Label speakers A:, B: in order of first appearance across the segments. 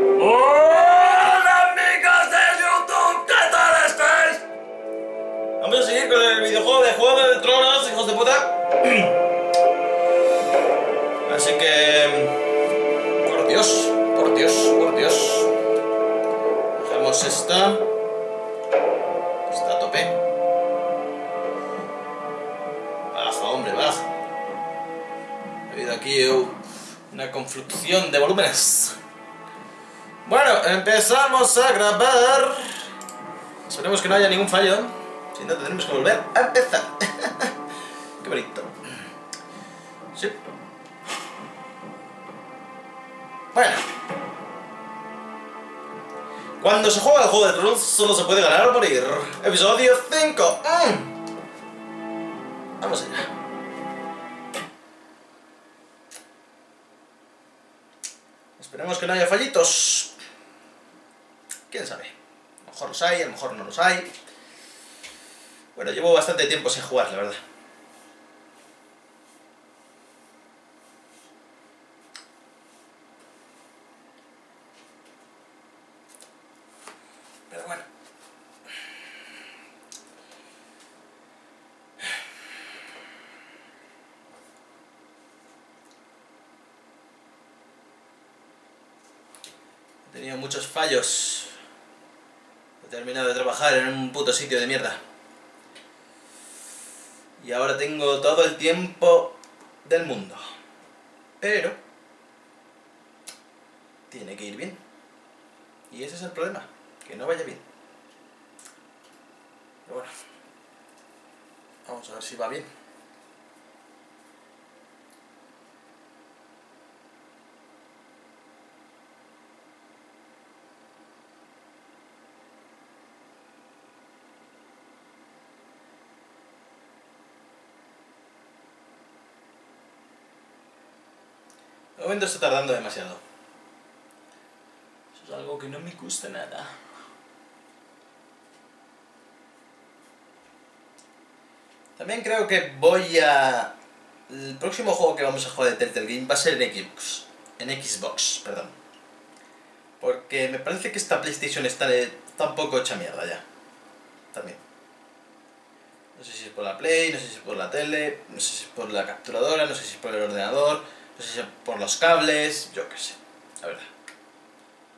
A: ¡Hola amigos de YouTube! ¿Qué tal estáis? Vamos a seguir con el videojuego de Juego de Tronos, hijos de puta. Así que... Por Dios, por Dios, por Dios. Dejamos esta. Está a tope. Baja, hombre, baja. Ha habido aquí una confluxión de volúmenes. Bueno, empezamos a grabar. Esperemos que no haya ningún fallo. Si no, tendremos que volver a empezar. Qué bonito. Sí. Bueno. Cuando se juega el Juego de Tronos solo se puede ganar o morir. Episodio 5. Vamos allá. Esperemos que no haya fallitos. ¿Quién sabe? A lo mejor los hay, a lo mejor no los hay. Bueno, llevo bastante tiempo sin jugar, la verdad. Pero bueno. He tenido muchos fallos. He terminado de trabajar en un puto sitio de mierda. Y ahora tengo todo el tiempo del mundo. Pero tiene que ir bien. Y ese es el problema, que no vaya bien. Pero bueno, vamos a ver si va bien. De momento está tardando demasiado. Eso es algo que no me gusta nada. También creo que voy a... El próximo juego que vamos a jugar de TELLTALE va a ser en Xbox. En Xbox, perdón. Porque me parece que esta PlayStation está un poco hecha mierda ya. También. No sé si es por la Play, no sé si es por la tele, no sé si es por la capturadora, no sé si es por el ordenador, no sé si es por los cables, yo qué sé, la verdad.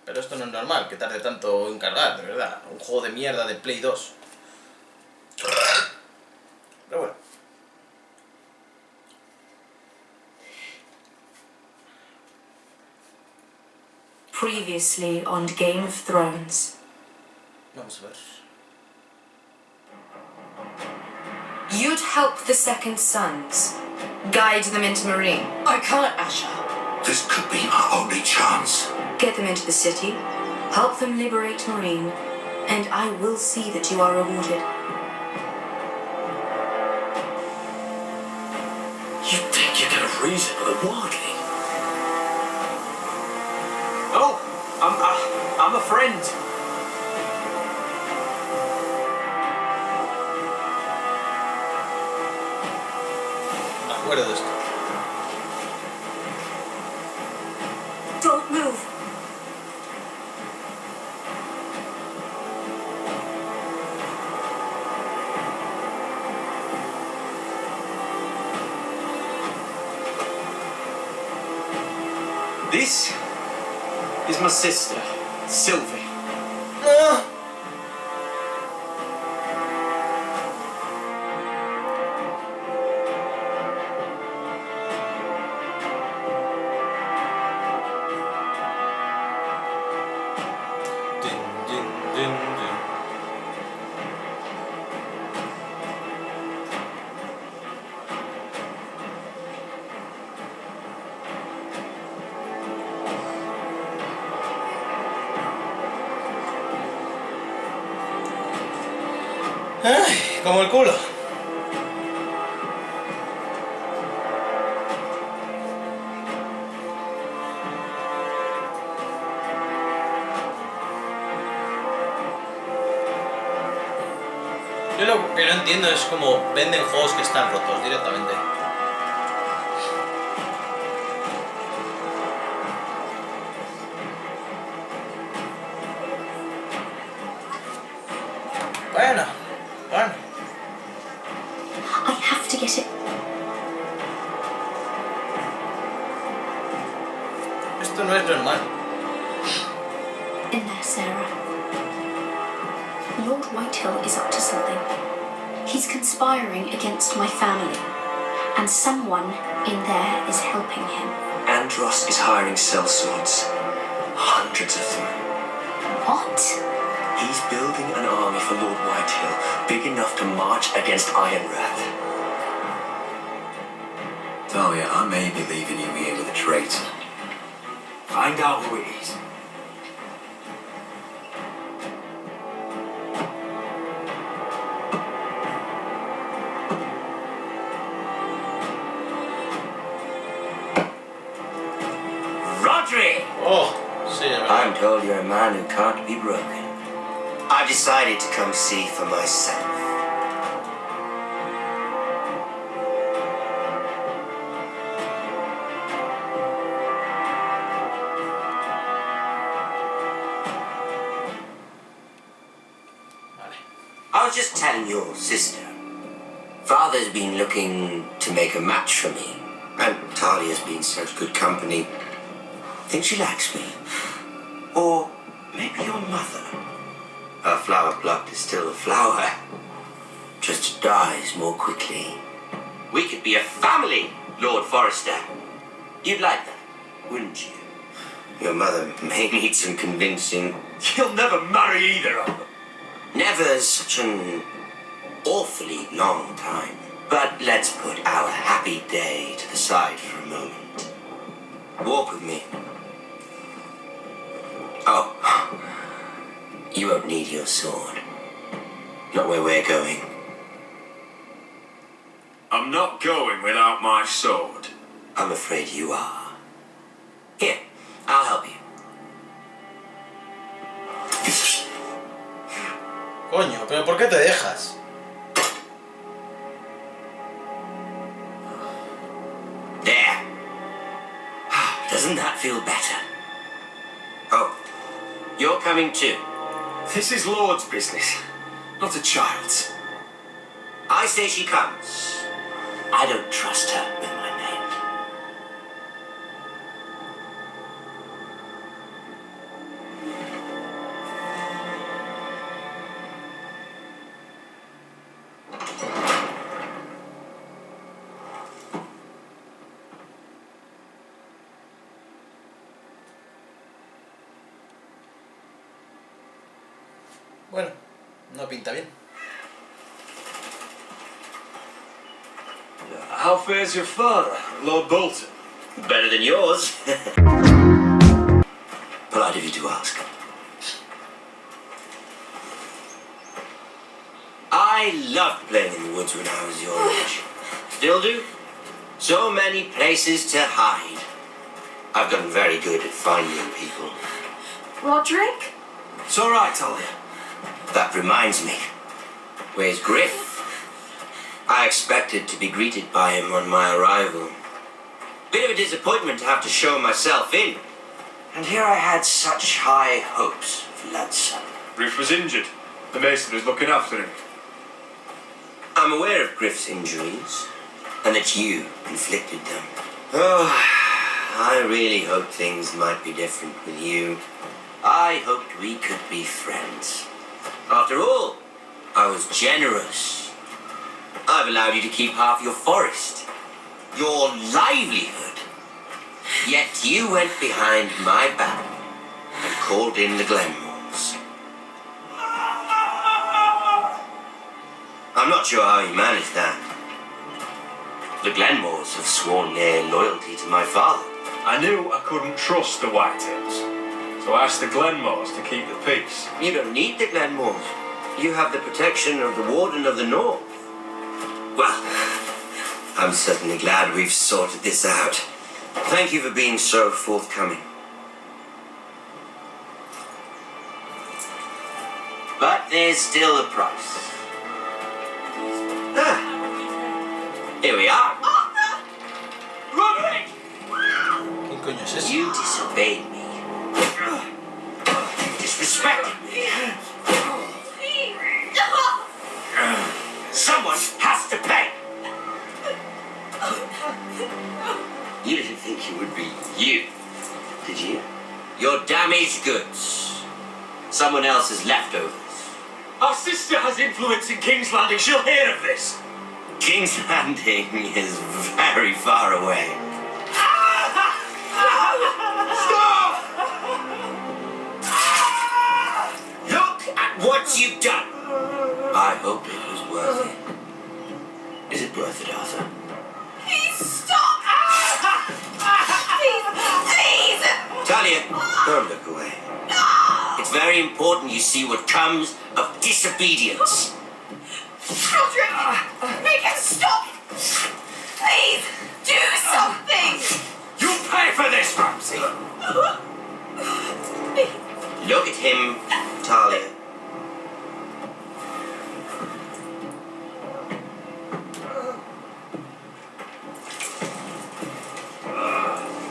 A: Pero esto no es normal, que tarde tanto en cargar, de verdad. Un juego de mierda de Play 2. Pero bueno.
B: Previously on Game of Thrones.
A: Vamos a ver.
B: You'd help the Second Sons. Guide them into Marine.
C: I can't, Asha.
D: This could be our only chance.
B: Get them into the city. Help them liberate Marine. And I will see that you are rewarded.
D: You think you get a reason for the bargaining?
C: Oh, I'm a friend.
A: Me acuerdo de esto.
B: Don't move.
C: This is my sister, Sylvie.
A: ¡Ah! Din, din, din, din. Ay, como el culo. Yo lo que no entiendo es cómo venden juegos que están rotos directamente. Bueno.
B: I have to get it.
A: Esto no es normal.
B: In there, Sarah. Lord Whitehill is up to something. He's conspiring against my family, and someone in there is helping him.
C: Andros is hiring sellswords. Hundreds of them.
B: What?
C: He's building an army for Lord Whitehill, big enough to march against Ironrath.
D: Talia, I may be leaving you here with a traitor. Find out who it is.
C: Rodri!
A: Oh, sí, es verdad.
E: I'm told you're a man who can't be broken. I've decided to come see for myself.
A: Vale.
E: I was just telling your sister. Father's been looking to make a match for me. And Talia's been such good company. Think she likes me. Or maybe your mother. Her flower plucked is still a flower. Just dies more quickly. We could be a family, Lord Forrester. You'd like that, wouldn't you? Your mother may need some convincing.
C: You'll never marry either of them.
E: Never's such an awfully long time. But let's put our happy day to the side for a moment. Walk with me. Oh, you won't need your sword. Not where we're going.
D: I'm not going without my sword.
E: I'm afraid you are. Here, I'll help you.
A: Coño, pero ¿por qué te dejas?
E: There. Doesn't that feel better? Oh, you're coming too.
C: This is Lord's business, not a child's.
E: I say she comes. I don't trust her with my name.
A: Bueno, no pinta bien.
C: How fares your father, Lord Bolton?
E: Better than yours. Polite of you to ask. I loved playing in the woods when I was your age. Still do. So many places to hide. I've gotten very good at finding people.
B: Roderick?
C: It's all right, Talia.
E: That reminds me. Where's Griff? I expected to be greeted by him on my arrival. Bit of a disappointment to have to show myself in. And here I had such high hopes for that son.
C: Griff was injured. The mason is looking after him.
E: I'm aware of Griff's injuries, and that you inflicted them. Oh, I really hoped things might be different with you. I hoped we could be friends. After all, I was generous. I've allowed you to keep half your forest, your livelihood. Yet you went behind my back and called in the Glenmores. I'm not sure how you managed that. The Glenmores have sworn their loyalty to my father.
C: I knew I couldn't trust the Whitetails, so I asked the Glenmores to keep the peace.
E: You don't need the Glenmores. You have the protection of the Warden of the North. Well, I'm certainly glad we've sorted this out. Thank you for being so forthcoming. But there's still a price. Here we are.
C: Roderick!
A: ¿Qué coño es eso?
E: You disobeyed me. You disrespected me. You. Did you? Your damaged goods. Someone else's leftovers.
D: Our sister has influence in King's Landing. She'll hear of this.
E: King's Landing is very far away.
D: Stop!
E: Look at what you've done. I hope it was worth it. Is it worth it, Arthur?
B: Please stop! Please!
E: Talia, don't look away. It's very important you see what comes of disobedience.
B: Roderick! Make him stop! Please! Do something!
D: You pay for this, Ramsay!
E: Look at him, Talia.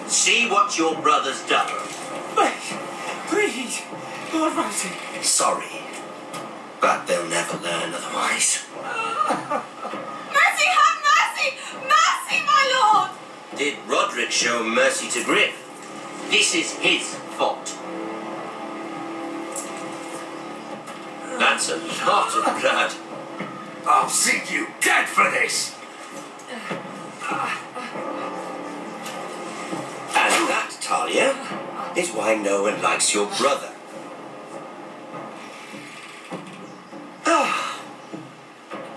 E: See what your brother's done.
D: Please, Lord Ramsay.
E: Sorry, but they'll never learn otherwise.
B: Mercy, have mercy! Mercy, my lord!
E: Did Roderick show mercy to Griff? This is his fault. That's a lot of blood.
D: I'll see you dead for this!
E: And that, Talia, is why no one likes your brother.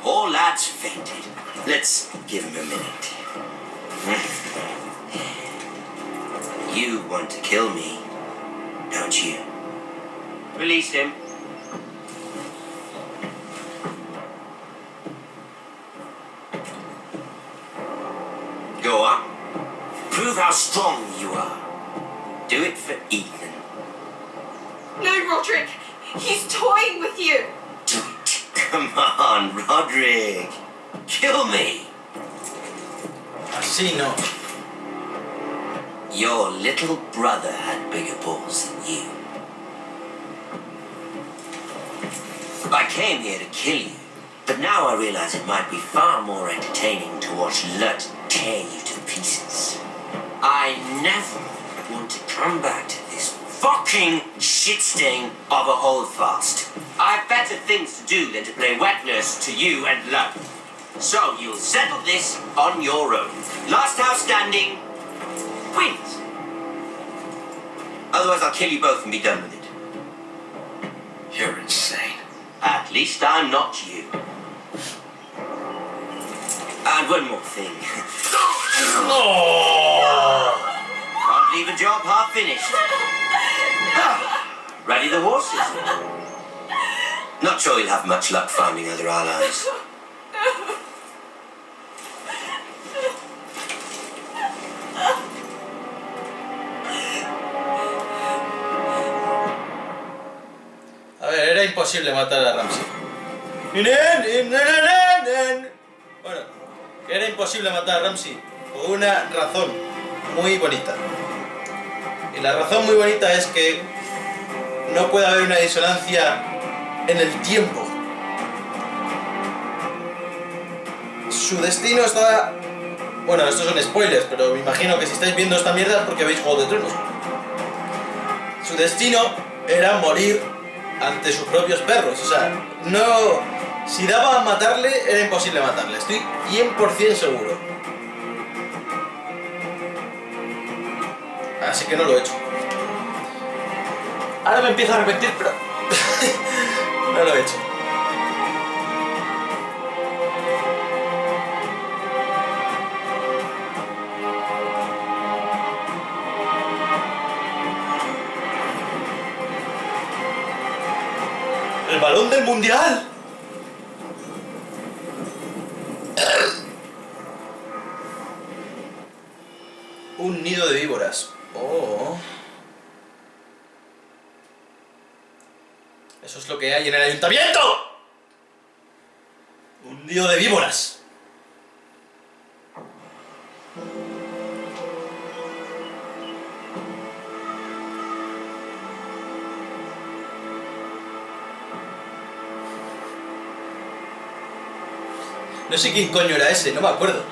E: Poor lad's fainted. Let's give him a minute. You want to kill me, don't you? Release him. Go on. Prove how strong you are. Do it for Ethan.
B: No, Roderick! He's toying with you!
E: Do it. Come on, Roderick. Kill me.
A: Así no.
E: Your little brother had bigger balls than you. I came here to kill you, but now I realize it might be far more entertaining to watch Lut tear you to pieces. I never want to come back to this fucking shit stain of a holdfast. I've better things to do than to play wet nurse to you and Lut. So you'll settle this on your own. Last house standing wins. Otherwise I'll kill you both and be done with it.
D: You're insane.
E: At least I'm not you. And one more thing. Can't leave a job half finished. Ready the horses? Not sure you'll have much luck finding other allies.
A: A ver, era imposible matar a Ramsay. Bueno, era imposible matar a Ramsay por una razón muy bonita. Y la razón muy bonita es que no puede haber una disonancia en el tiempo. Su destino está... Bueno, estos son spoilers, pero me imagino que si estáis viendo esta mierda es porque veis Juego de Tronos. Su destino era morir ante sus propios perros, o sea, no... Si daba a matarle, era imposible matarle, estoy 100% seguro. Así que no lo he hecho. Ahora me empiezo a arrepentir, pero... no lo he hecho. ¡El balón del mundial! Un nido de víboras. Oh. Eso es lo que hay en el ayuntamiento. Un nido de víboras. No sé quién coño era ese, no me acuerdo.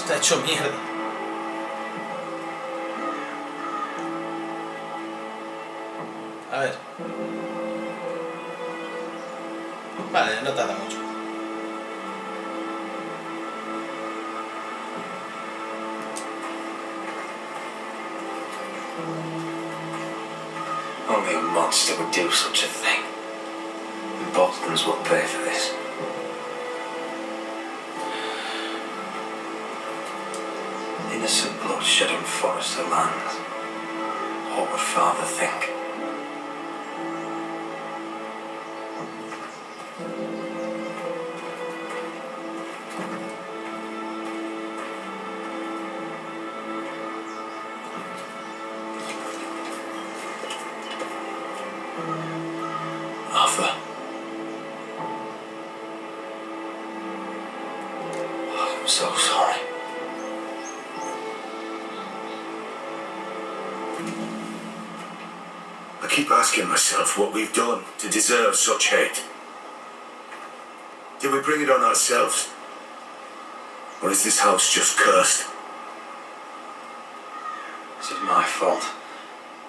A: Está hecho mierda. A ver. Vale, no tarda mucho.
D: Only a monster would do such a thing. The Boltons will pay for this. Innocent blood shed on Forrester lands. What would Father think? Arthur. I'm so sorry.
C: I keep asking myself what we've done to deserve such hate. Did we bring it on ourselves? Or is this house just cursed?
D: This is my fault.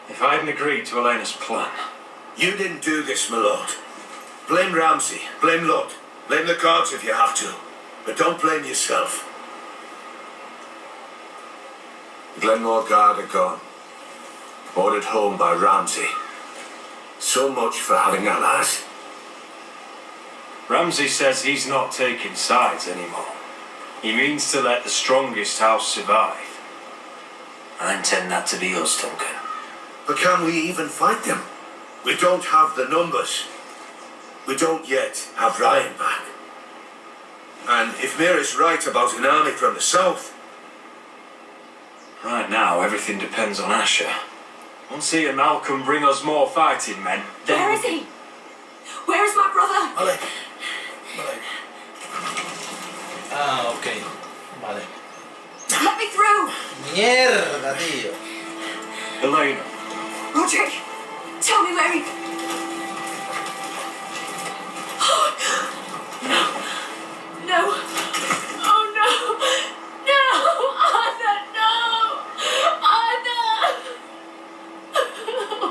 D: If I hadn't agreed to Elena's plan...
C: You didn't do this, my lord. Blame Ramsay, blame Lud, blame the gods if you have to, but don't blame yourself. The Glenmore Guard are gone. Ordered home by Ramsay. So much for having allies.
D: Ramsay says he's not taking sides anymore. He means to let the strongest house survive. I intend that to be us, Duncan.
C: But can we even fight them? We don't have the numbers. We don't yet have Ryan back. And if Mira's right about an army from the south...
D: Right now, everything depends on Asher. Once he and Malcolm bring us more fighting men, then...
B: Where is he? Where is my brother?
C: Malek. Malek.
A: Ah, ok. Vale.
B: Let me through!
A: Mierda, tío.
D: Elena.
B: Roderick, tell me where he... No. No. Oh no. No! Arthur, no! Arthur!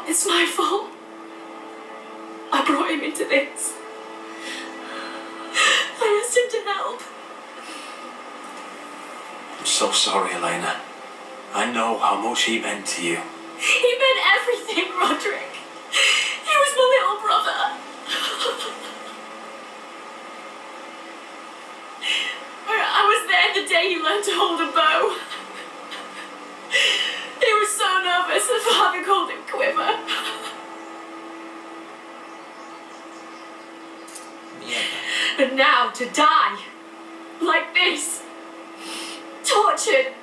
B: It's my fault. I brought him into this. I asked him to help.
D: I'm so sorry, Elena. I know how much he meant to you.
B: He meant everything, Roderick. He was my little brother. I was there the day he learned to hold a bow. He was so nervous that Father called him Quiver.
A: Mierda.
B: And now to die like this, tortured,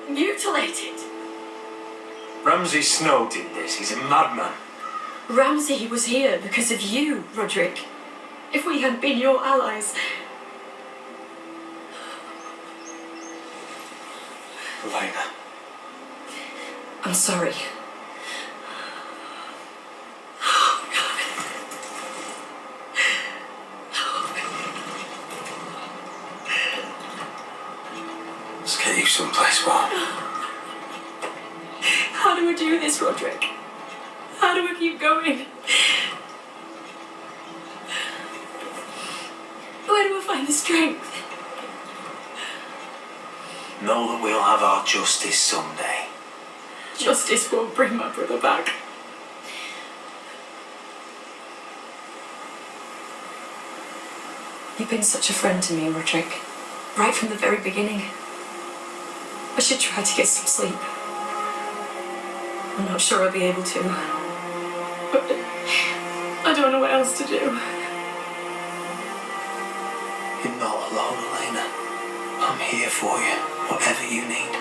B: mutilated.
D: Ramsay Snow did this. He's a madman.
B: Ramsay was here because of you, Roderick. If we hadn't been your allies...
D: Elena.
B: I'm sorry.
D: Let's get you someplace warm.
B: How do we do this, Roderick? How do we keep going? Where do we find the strength?
D: Know that we'll have our justice someday.
B: Justice won't bring my brother back. You've been such a friend to me, Roderick. Right from the very beginning. I should try to get some sleep. I'm not sure I'll be able to. But I don't know what else to do.
D: You're not alone, Elena. I'm here for you, whatever you need.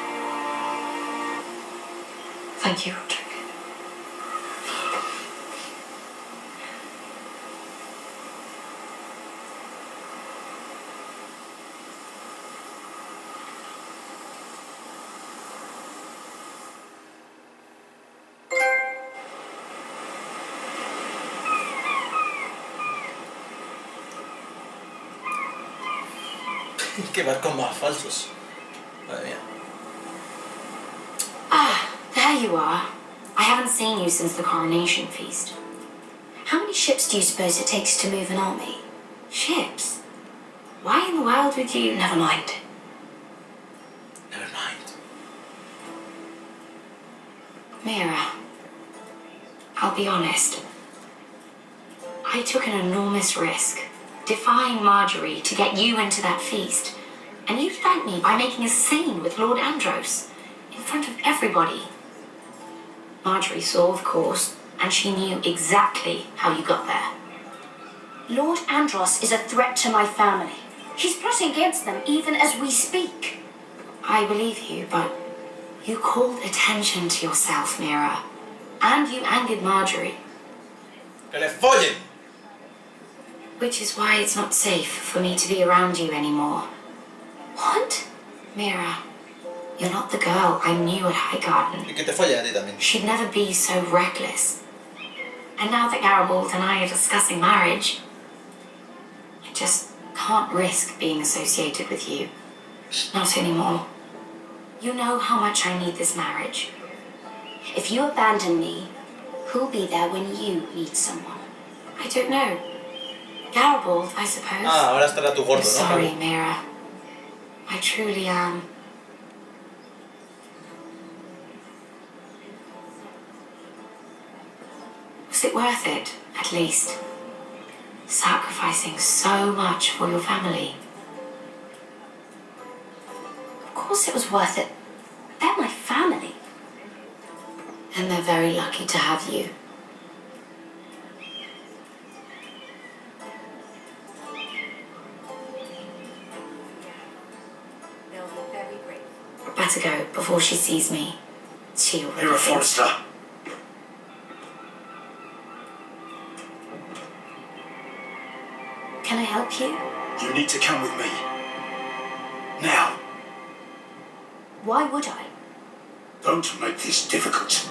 B: Thank you, Roderick.
A: Qué barcos más falsos. Madre mía.
B: Ah, there you are. I haven't seen you since the coronation feast. How many ships do you suppose it takes to move an army? Ships? Why in the world would you... Never mind.
A: Never mind.
B: Mira, I'll be honest. I took an enormous risk, defying Marjorie to get you into that feast. And you thanked me by making a scene with Lord Andros, in front of everybody. Marjorie saw, of course, and she knew exactly how you got there.
F: Lord Andros is a threat to my family. He's plotting against them even as we speak.
B: I believe you, but you called attention to yourself, Mira. And you angered Marjorie.
A: Que le follen.
B: Which is why it's not safe for me to be around you anymore.
F: What?
B: Mira, you're not the girl I knew at Highgarden.
A: Y que te folle a ti también.
B: She'd never be so reckless. And now that Garibald and I are discussing marriage, I just can't risk being associated with you. Not anymore. You know how much I need this marriage.
F: If you abandon me, who'll be there when you need someone?
B: I don't know. Garibald, I suppose.
A: Ah, ahora estará tu gordo,
B: I'm
A: ¿no?
B: sorry, Mira. I truly am. Was it worth it, at least? Sacrificing so much for your family?
F: Of course it was worth it. They're my family.
B: And they're very lucky to have you.
F: They'll be very grateful.
B: Better go before she sees me. She already
C: Mira,
B: thinks-
C: Forrester.
B: Can I help you?
C: You need to come with me. Now.
F: Why would I?
C: Don't make this difficult.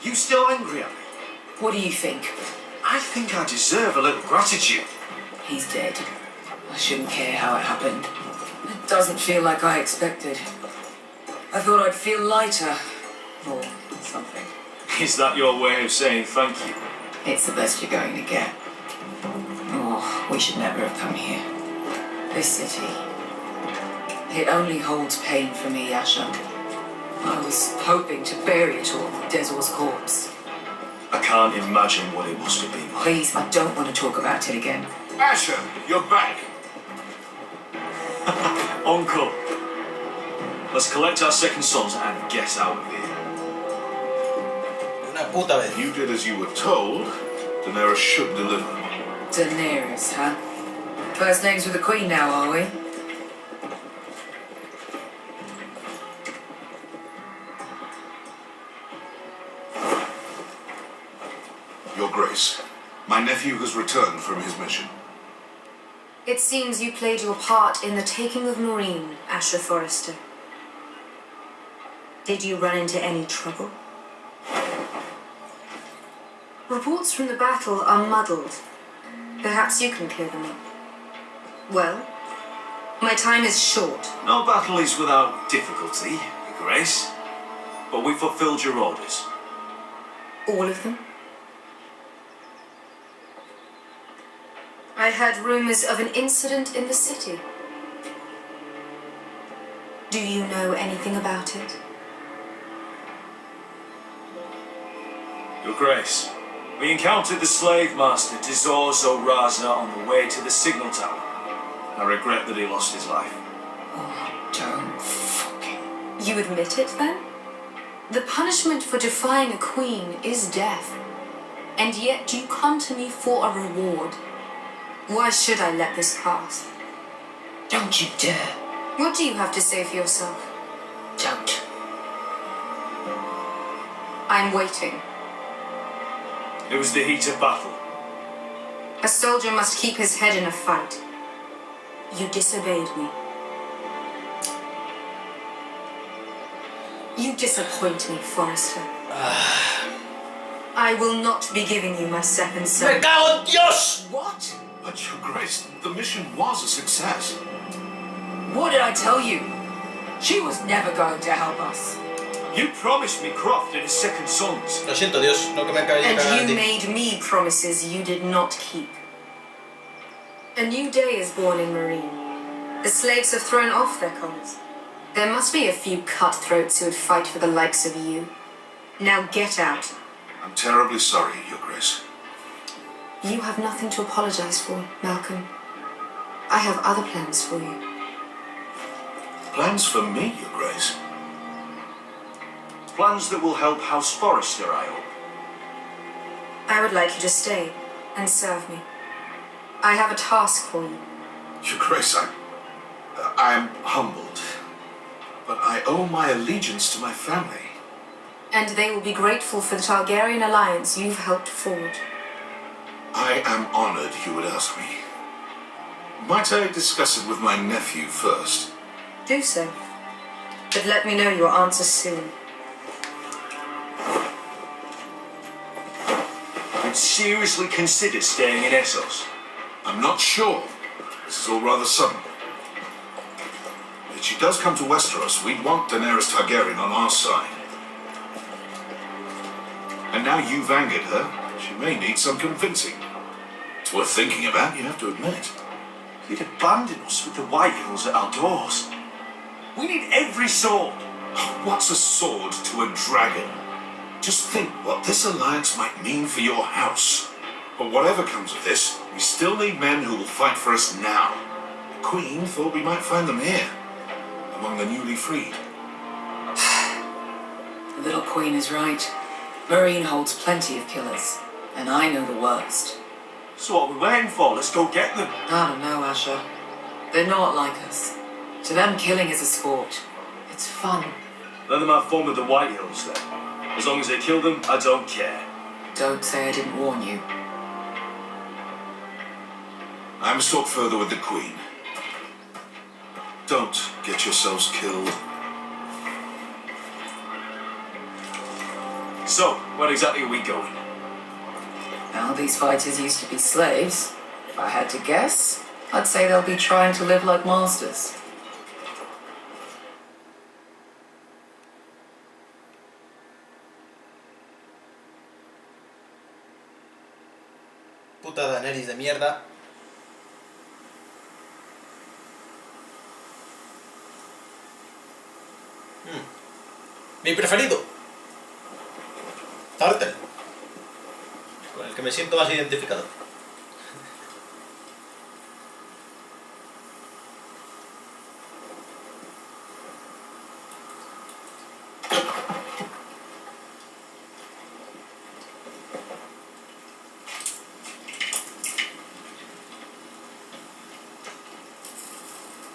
C: You still angry at me?
G: What do you think?
C: I think I deserve a little gratitude.
G: He's dead. I shouldn't care how it happened. It doesn't feel like I expected. I thought I'd feel lighter. Or something.
D: Is that your way of saying thank you?
G: It's the best you're going to get. Oh, we should never have come here. This city. It only holds pain for me, Asher. I was hoping to bury it all with Desor's corpse.
D: I can't imagine what it must have been like.
G: Please, I don't want to talk about it again.
C: Asher, you're back.
D: Uncle, let's collect our second sons and get out of here.
A: Una puta vez.
C: You did as you were told. Daenerys should deliver.
G: Daenerys, huh? First names with the Queen now, are we?
C: Your Grace, my nephew has returned from his mission.
H: It seems you played your part in the taking of Noreen, Asher Forrester. Did you run into any trouble? Reports from the battle are muddled. Perhaps you can clear them up. Well, my time is short.
D: No battle is without difficulty, Your Grace. But we fulfilled your orders.
H: All of them? I heard rumors of an incident in the city. Do you know anything about it?
D: Your Grace, we encountered the slave master Dezor Zoraza on the way to the signal tower. I regret that he lost his life.
G: Oh, don't fucking...
H: You admit it, then? The punishment for defying a queen is death. And yet you come to me for a reward. Why should I let this pass?
G: Don't you dare.
H: What do you have to say for yourself?
G: Don't.
H: I'm waiting.
D: It was the heat of battle.
H: A soldier must keep his head in a fight. You disobeyed me. You disappoint me, Forrester. I will not be giving you my second son.
A: ¡Me cago en Dios!
C: What? But Your Grace, the mission was a success.
G: What did I tell you? She was never going to help us.
D: You promised me Croft and his second sons.
A: Lo siento, Dios, no que me caí
H: And
A: a
H: you
A: ti.
H: made me promises you did not keep. A new day is born in Marine. The slaves have thrown off their collars. There must be a few cutthroats who would fight for the likes of you. Now get out.
C: I'm terribly sorry, Your Grace.
H: You have nothing to apologize for, Malcolm. I have other plans for you.
C: Plans for me, Your Grace?
D: Plans that will help House Forrester, I hope.
H: I would like you to stay and serve me. I have a task for you.
C: Your Grace, I am humbled. But I owe my allegiance to my family.
H: And they will be grateful for the Targaryen alliance you've helped forge.
C: I am honored you would ask me. Might I discuss it with my nephew first?
H: Do so. But let me know your answer soon.
D: You'd seriously consider staying in Essos.
C: I'm not sure. This is all rather sudden. If she does come to Westeros, we'd want Daenerys Targaryen on our side. And now you've angered her, she may need some convincing. It's worth thinking about, you have to admit.
D: You'd abandon us with the White Hills at our doors. We need every sword.
C: What's a sword to a dragon? Just think what this alliance might mean for your house. But whatever comes of this, we still need men who will fight for us now. The Queen thought we might find them here, among the newly freed.
G: The little queen is right. Marine holds plenty of killers, and I know the worst.
D: So what are we waiting for? Let's go get them.
G: I don't know, Asher. They're not like us. To them, killing is a sport. It's fun.
D: Let them have fun with the White Hills then. As long as they kill them, I don't care.
G: Don't say I didn't warn you.
C: I must talk further with the Queen. Don't get yourselves killed.
D: So, where exactly are we going?
G: Now, these fighters used to be slaves. If I had to guess, I'd say they'll be trying to live like masters.
A: Puta Daenerys de mierda. Mi preferido. TELLTALE. Con el que me siento más identificado.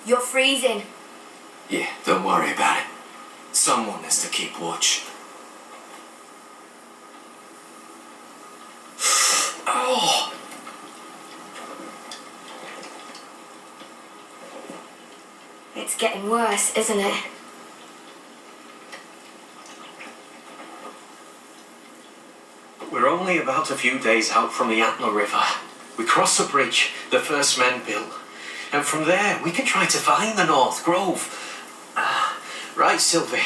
F: You're freezing.
E: Yeah, don't worry about it. Someone has to keep watch. Oh!
F: It's getting worse, isn't it?
I: We're only about a few days out from the Antler River. We cross the bridge, the first men build. And from there, we can try to find the North Grove. Right, Sylvie?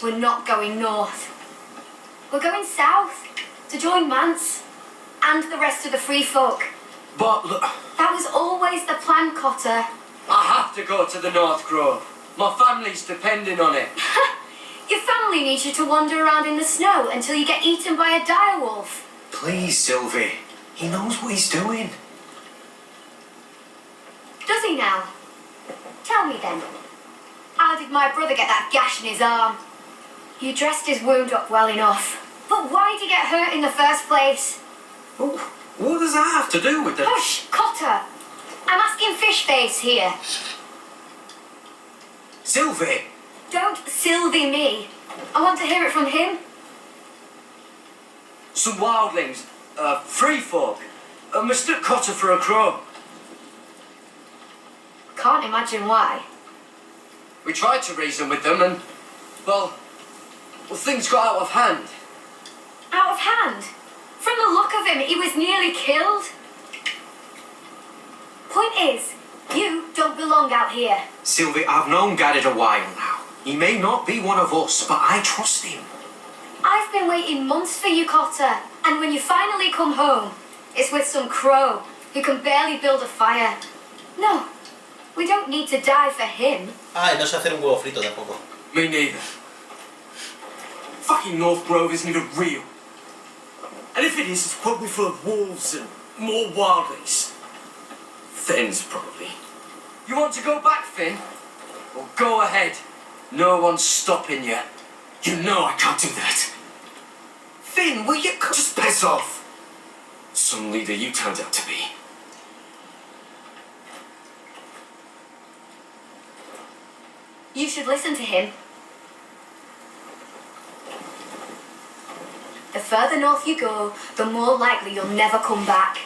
F: We're not going north. We're going south to join Mance and the rest of the free folk.
I: But look,
F: That was always the plan, Cotter.
E: I have to go to the North Grove. My family's depending on it.
F: Your family needs you to wander around in the snow until you get eaten by a direwolf.
I: please, Sylvie. He knows what he's doing.
F: Does he now? Tell me then. How did my brother get that gash in his arm? You dressed his wound up well enough. But why did he get hurt in the first place?
I: Oh, what does that have to do with the...
F: Hush, Cotter! I'm asking Fishface here.
E: Sylvie!
F: Don't Sylvie me. I want to hear it from him.
J: Some wildlings, free folk, mistook Cotter for a crow.
F: Can't imagine why.
J: We tried to reason with them and, well, things got out of hand.
F: Out of hand? From the look of him, he was nearly killed. Point is, you don't belong out here.
I: Sylvie, I've known Garrett a while now. He may not be one of us, but I trust him.
F: I've been waiting months for you, Cotter, and when you finally come home, it's with some crow who can barely build a fire. No, we don't need to die for him.
A: Ah, y no sé hacer un huevo frito tampoco.
J: Me neither. Fucking North Grove isn't even real. And if it is, it's probably full of wolves and more wildlings. Finn's probably. You want to go back, Finn? Well, go ahead. No one's stopping you. You know I can't do that.
I: Finn, will you
J: Just piss off. Some leader you turned out to be.
F: You should listen to him. The further north you go, the more likely you'll never come back.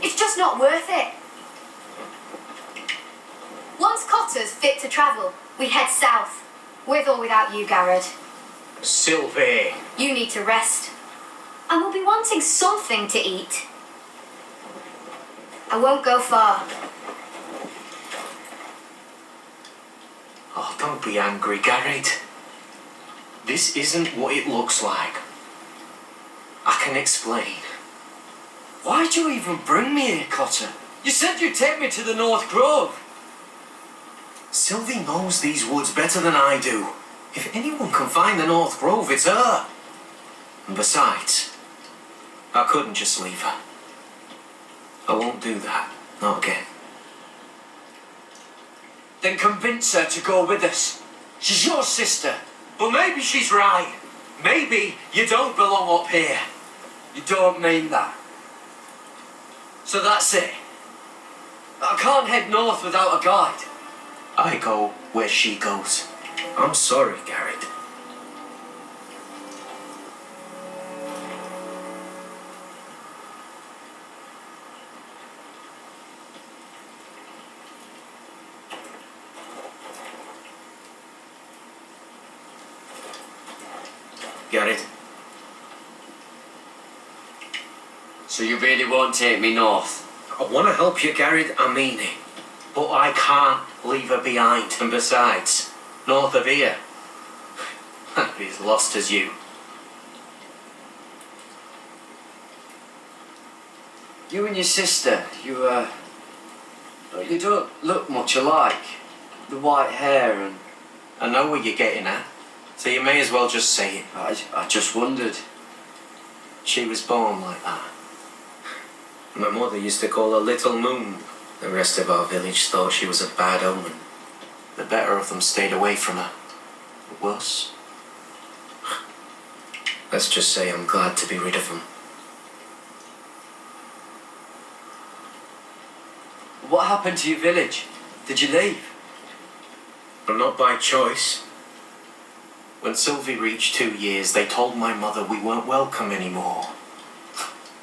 F: It's just not worth it. Once Cotter's fit to travel, we head south. With or without you, Garrett.
I: Sylvie!
F: You need to rest. And we'll be wanting something to eat. I won't go far.
I: Oh, don't be angry, Garrett. This isn't what it looks like. I can explain.
J: Why'd you even bring me here, Cotter? You said you'd take me to the North Grove.
I: Sylvie knows these woods better than I do. If anyone can find the North Grove, it's her. And besides, I couldn't just leave her. I won't do that. Not again.
J: Then convince her to go with us. She's your sister.
I: But maybe she's right. Maybe you don't belong up here.
J: You don't mean that. So that's it. I can't head north without a guide.
I: I go where she goes. I'm sorry, Garrett. Garrett.
J: So you really won't take me north?
I: I want to help you, Garrett, I mean it. But I can't leave her behind. And besides, north of here, I'd be as lost as you.
J: You and your sister, you don't look much alike. The white hair and...
I: I know where you're getting at, so you may as well just say it.
J: I just wondered.
I: She was born like that. My mother used to call her Little Moon. The rest of our village thought she was a bad omen. The better of them stayed away from her. The worse? Let's just say I'm glad to be rid of them.
J: What happened to your village? Did you leave?
I: But not by choice. When Sylvie reached 2 years, they told my mother we weren't welcome anymore.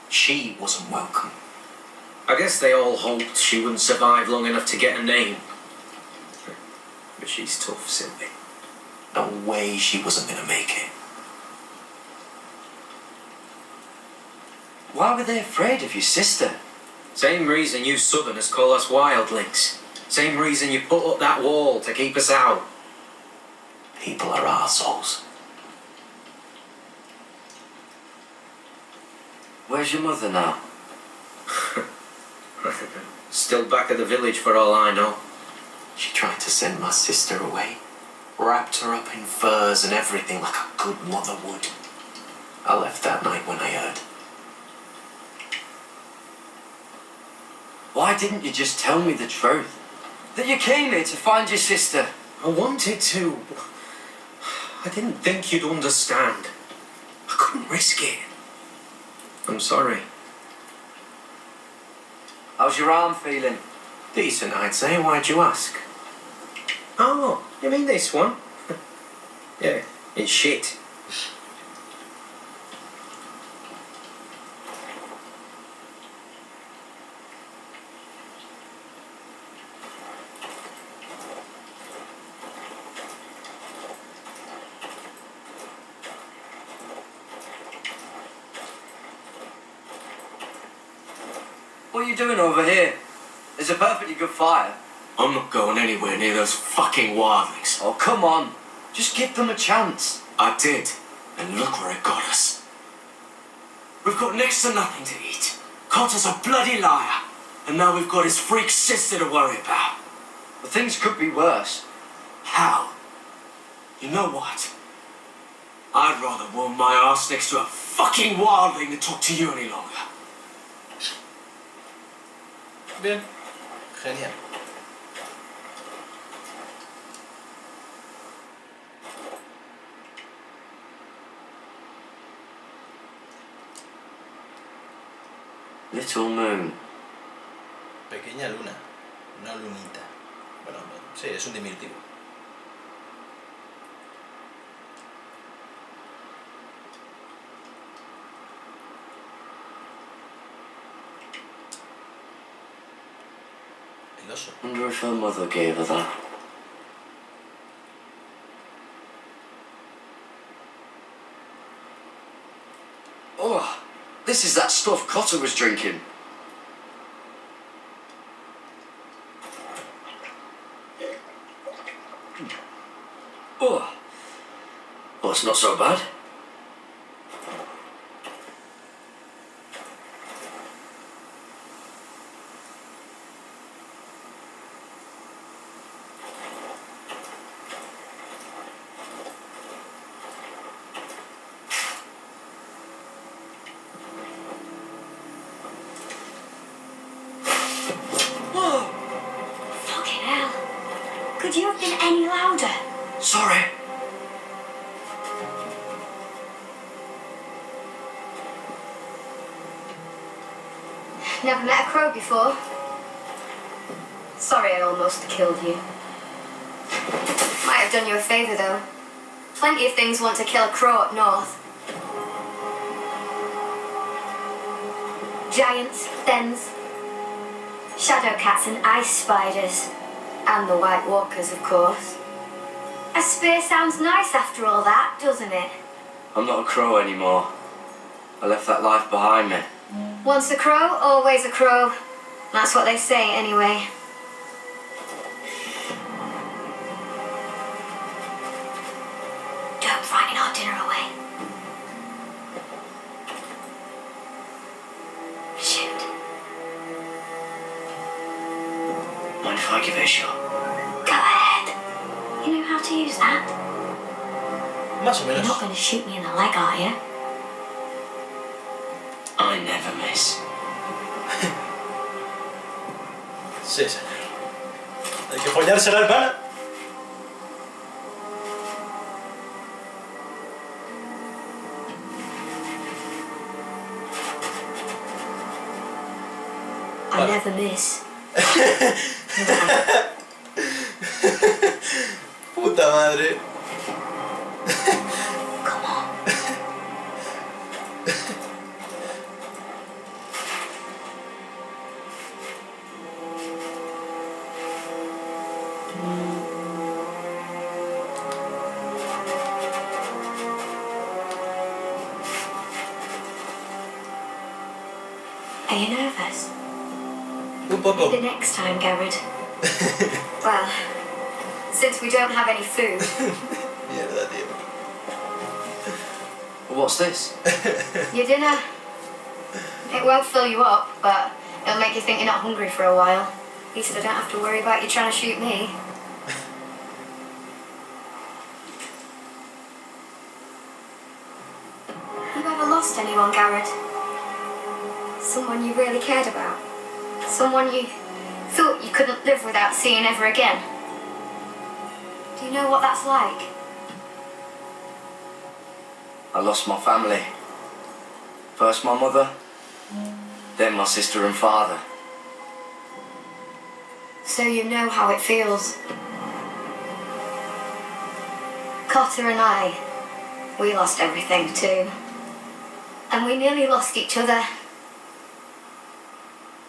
I: She wasn't welcome. I guess they all hoped she wouldn't survive long enough to get a name. But she's tough, Sylvie. No way she wasn't gonna make it.
J: Why were they afraid of your sister?
I: Same reason you Southerners call us wildlings. Same reason you put up that wall to keep us out. People are arseholes.
J: Where's your mother now?
I: Still back at the village for all I know. She tried to send my sister away. Wrapped her up in furs and everything like a good mother would. I left that night when I heard.
J: Why didn't you just tell me the truth? That you came here to find your sister?
I: I wanted to. I didn't think you'd understand. I couldn't risk it. I'm sorry.
J: How's your arm feeling?
I: Decent, I'd say. Why'd you ask?
J: Oh, you mean this one? Yeah, it's shit. What are you doing over here? There's a perfectly good fire.
I: I'm not going anywhere near those fucking wildlings.
J: Oh, come on. Just give them a chance.
I: I did, and look where it got us. We've got next to nothing to eat. Cotter's a bloody liar, and now we've got his freak sister to worry about.
J: But things could be worse.
I: How? You know what? I'd rather warm my arse next to a fucking wildling than talk to you any longer.
A: Bien. Genial.
E: Little moon.
A: Pequeña luna. No lunita. Bueno, sí, es un diminutivo. El oso.
E: Wonder if her mother gave her that.
J: Oh, this is that stuff Cotter was drinking. Oh,
E: Well, it's not so bad.
F: Fucking hell. Could you have been any louder?
E: Sorry.
F: Never met a crow before. Sorry I almost killed you. Might have done you a favour though. Plenty of things want to kill a crow up north. Giants, thens, shadow cats and ice spiders. And the white walkers, of course. A spear sounds nice after all that, doesn't it?
E: I'm not a crow anymore. I left that life behind me.
F: Once a crow, always a crow. That's what they say, anyway. Don't frighten our dinner away. Shoot.
E: Mind if I give it a shot?
F: Go ahead. You know how to use that?
A: Más o
F: You're
A: menos.
F: not going to shoot me in the leg, are you?
E: I never miss.
A: Sí, señor. El que follar será el pana.
F: I never miss.
A: Puta madre.
F: Come on. Are you nervous?
A: Un poco.
F: Maybe next time, Garrett. Well, since we don't have any food,
A: Mierda, tío.
J: what's this?
F: your dinner. It won't fill you up, but it'll make you think you're not hungry for a while. At least I don't have to worry about you trying to shoot me. You ever lost anyone, Garrett? Someone you really cared about? Someone you thought you couldn't live without seeing ever again? Do you know what that's like?
E: I lost my family. First my mother, then my sister and father.
F: So you know how it feels. Cotter and I, we lost everything too. And we nearly lost each other.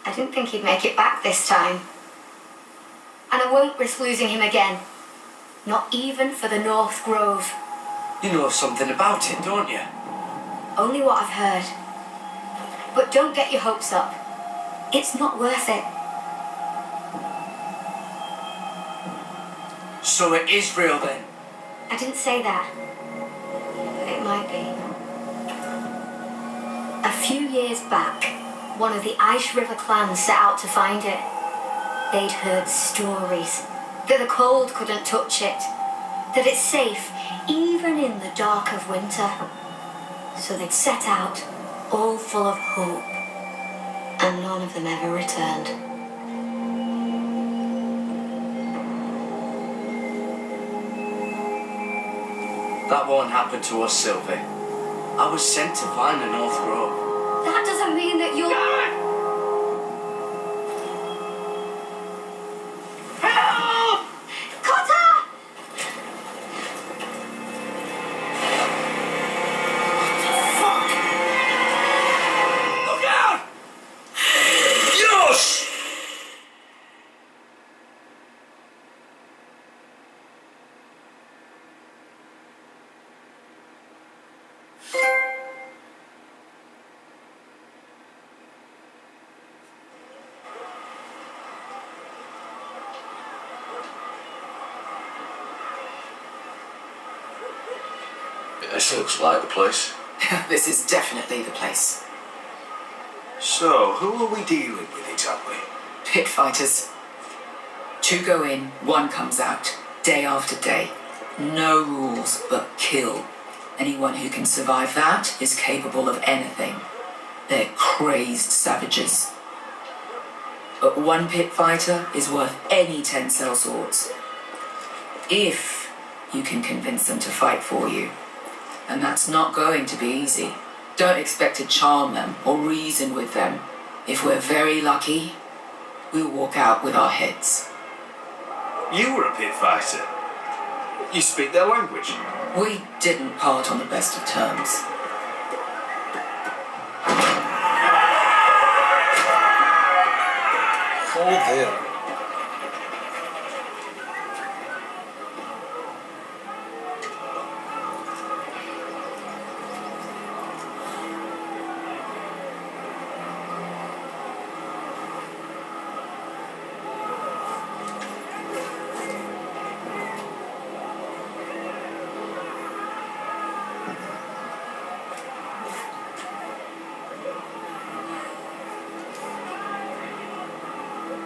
F: I didn't think he'd make it back this time. And I won't risk losing him again. Not even for the North Grove.
J: You know something about it, don't you?
F: Only what I've heard. But don't get your hopes up. It's not worth it.
J: So it is real then?
F: I didn't say that. But it might be. A few years back, one of the Ice River clans set out to find it. They'd heard stories that the cold couldn't touch it, that it's safe even in the dark of winter. So they'd set out, all full of hope, and none of them ever returned.
J: That won't happen to us, Sylvie. I was sent to find the North Grove.
F: That doesn't mean that you'll... Help! Cotter!
J: Fuck! Look out!
C: Yes!
D: This looks like the place.
G: This is definitely the place.
D: So, who are we dealing with exactly?
G: Pit fighters. 2 go in, 1 comes out, day after day. No rules, but kill. Anyone who can survive that is capable of anything. They're crazed savages. But 1 pit fighter is worth any 10 sellswords. If you can convince them to fight for you. And that's not going to be easy. Don't expect to charm them or reason with them. If we're very lucky, we'll walk out with our heads.
D: You were a pit fighter. You speak their language.
G: We didn't part on the best of terms.
A: Joder.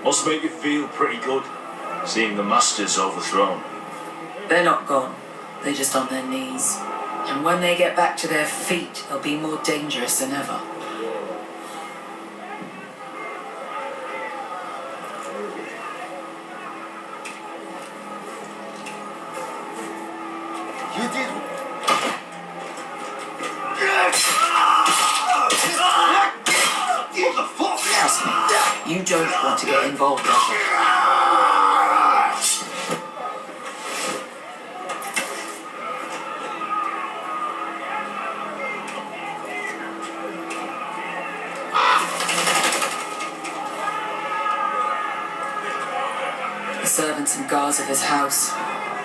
D: Must make you feel pretty good, seeing the Masters overthrown.
G: They're not gone. They're just on their knees. And when they get back to their feet, they'll be more dangerous than ever.
C: You did...
G: Trust me, you don't want to get involved, Asher. The servants and guards of his house,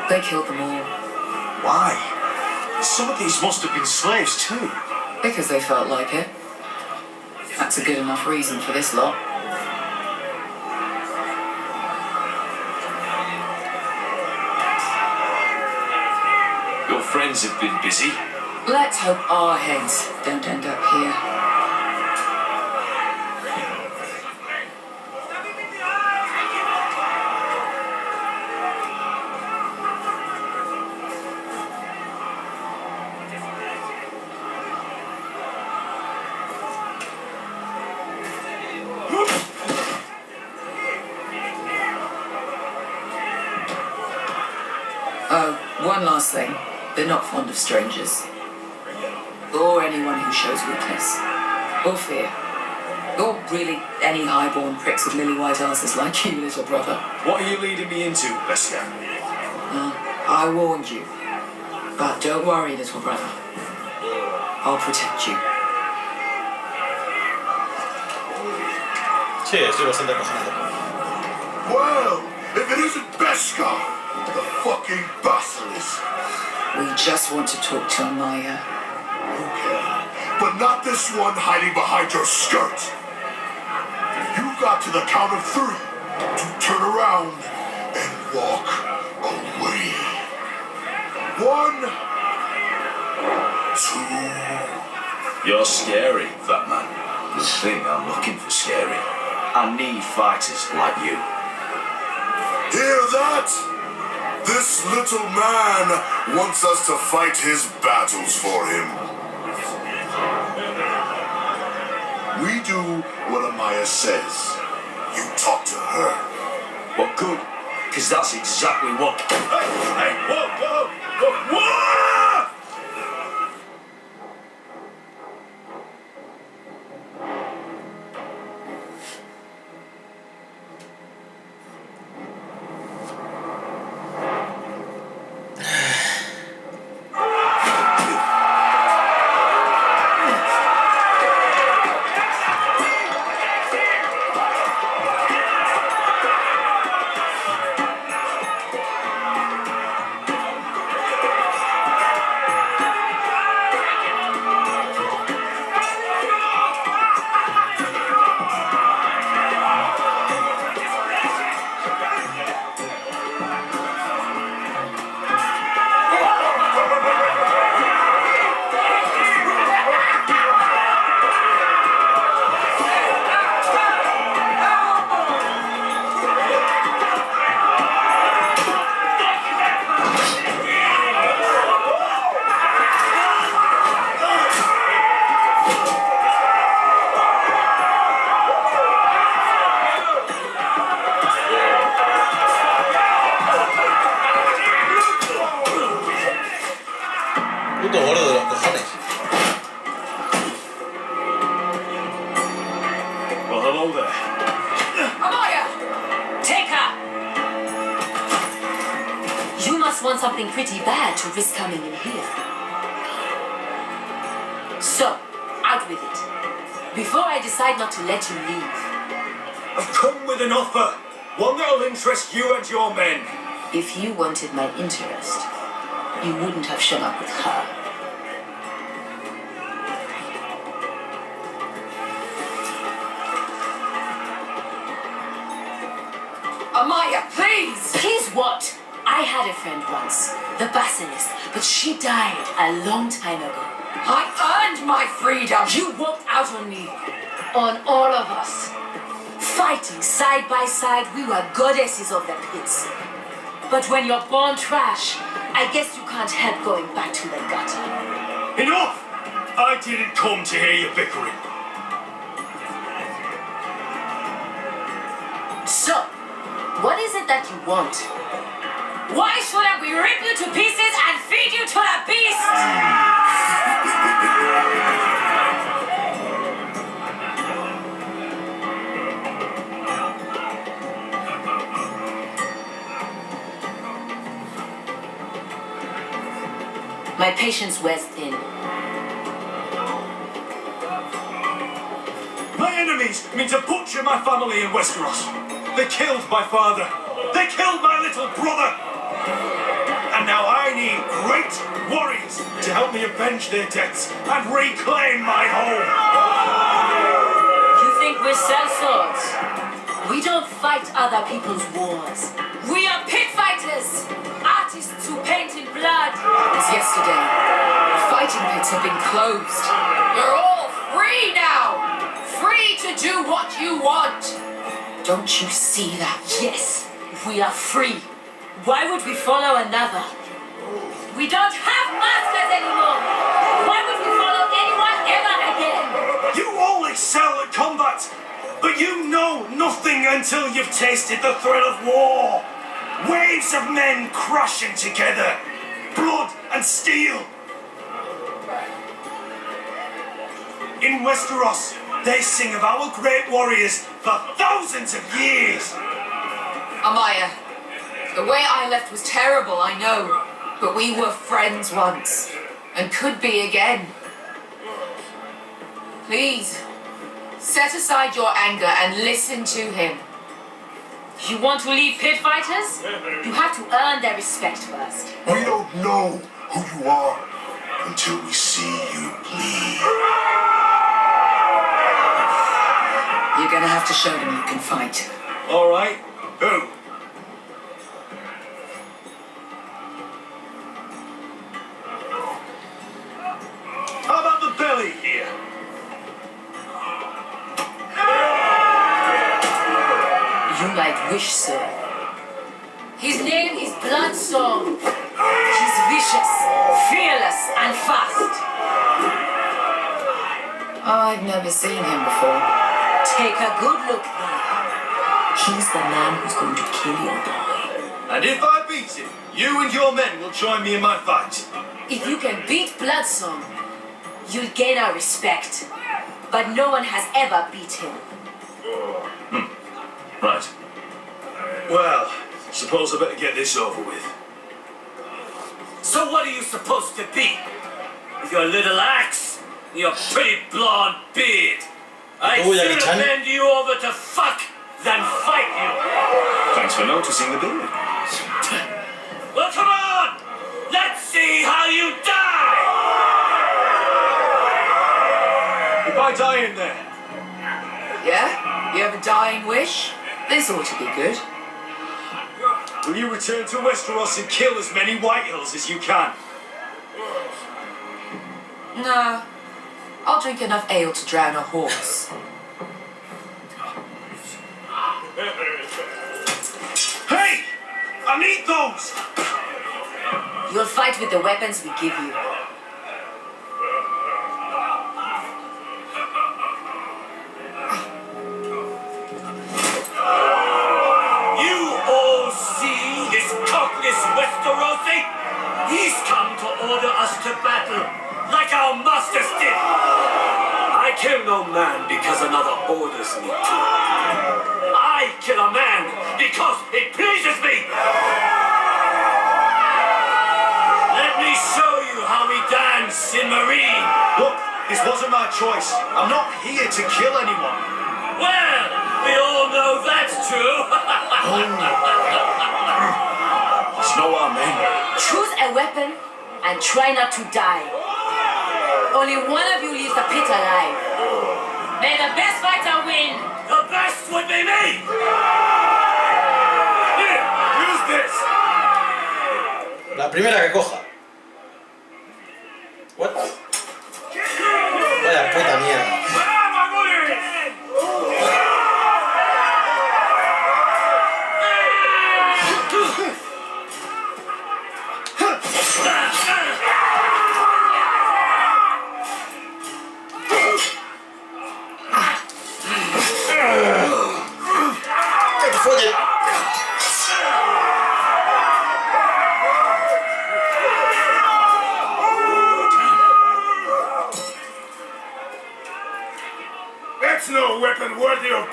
G: they killed them all.
D: Why? Some of these must have been slaves too.
G: Because they felt like it. That's a good enough reason for this lot.
D: Your friends have been busy.
G: Let's hope our heads don't end up here. Oh, one last thing. They're not fond of strangers. Or anyone who shows weakness. Or fear. Or really any highborn pricks with lily-white asses like you, little brother.
D: What are you leading me into, Beskar?
G: I warned you. But don't worry, little brother. I'll protect you.
A: Sí, estoy bastante acojonado.
C: Well, if it isn't Beskar, the fucking basilisk.
G: We just want to talk to Amaya.
C: Okay, but not this one hiding behind your skirt. You got to the count of 3 to turn around and walk away. 1, 2.
D: You're scary, fat man. The thing I'm looking for scary. I need fighters like you.
C: Hear that? This little man wants us to fight his battles for him. We do what Amaya says. You talk to her.
D: What good? Because that's exactly what... Hey, whoa!
A: Puto gordo de los cojones.
D: Well, hello there.
B: Amaya! Take her! You must want something pretty bad to risk coming in here. So, out with it. Before I decide not to let you leave.
D: I've come with an offer. One that'll interest you and your men.
B: If you wanted my interest, you wouldn't have shown up with her.
H: Amaya, please!
B: Please what? I had a friend once, the Basilisk, but she died a long time ago.
H: I earned my freedom!
B: You walked out on me, on all of us. Fighting side by side, we were goddesses of the pits. But when you're born trash, I guess you can't help going back to the gutter.
D: Enough! I didn't come to hear you bickering.
B: So, what is it that you want? Why shouldn't we rip you to pieces and feed you to the beast? My patience wears thin.
D: My enemies mean to butcher my family in Westeros. They killed my father. They killed my little brother. And now I need great warriors to help me avenge their deaths and reclaim my home.
B: You think we sell swords? We don't fight other people's wars. We are pit fighters! Artists who paint in blood!
G: It's yesterday. The fighting pits have been closed.
H: You're all free now! Free to do what you want!
G: Don't you see that?
B: Yes, we are free. Why would we follow another? We don't have masters anymore! Why would we follow anyone ever again?
D: You only sell at combat, but you know nothing until you've tasted the thrill of war. Waves of men crashing together, blood and steel. In Westeros, They sing of our great warriors for thousands of years.
G: Amaya, the way I left was terrible, I know. But we were friends once. And could be again. Please, set aside your anger and listen to him.
B: You want to leave pit fighters? You have to earn their respect first.
C: We don't know who you are until we see you bleed.
G: You're gonna have to show them you can fight.
D: All right. Who? How about the belly here?
G: You might wish, sir.
B: His name is Bloodsong. He's vicious, fearless, and fast.
G: I've never seen him before.
B: Take a good look there. He's the man who's going to kill your boy.
D: And if I beat him, you and your men will join me in my fight.
B: If you can beat Bloodsong, you'll gain our respect. But no one has ever beat him.
D: Right. Well, suppose I better get this over with.
J: So what are you supposed to be? With your little axe and your pretty blonde beard? I'd sooner bend you over to fuck than fight you.
D: Thanks for noticing the beard.
J: Well, come on! Let's see how you die!
D: If I die in there,
G: Yeah? You have a dying wish? This ought to be good.
D: will you return to Westeros and kill as many Whitehills as you can?
G: No. I'll drink enough ale to drown a horse.
D: Hey! I need those!
B: You'll fight with the weapons we give you.
J: You all see this cockless Westerosi? He's come to order us to battle, like our masters did. I kill no man because another orders me to. I kill a man because it pleases me. Let me show you how we dance in Marine.
D: Look, this wasn't my choice. I'm not here to kill anyone.
J: Well, we all know that's true.
D: It's no our men.
B: Choose a weapon and try not to die. Only one of you leaves the pit alive. May the best fighter win.
J: The best would be me. Here, use this.
A: La primera que coja. What? Vaya puta mierda.
D: That's no weapon worthy of...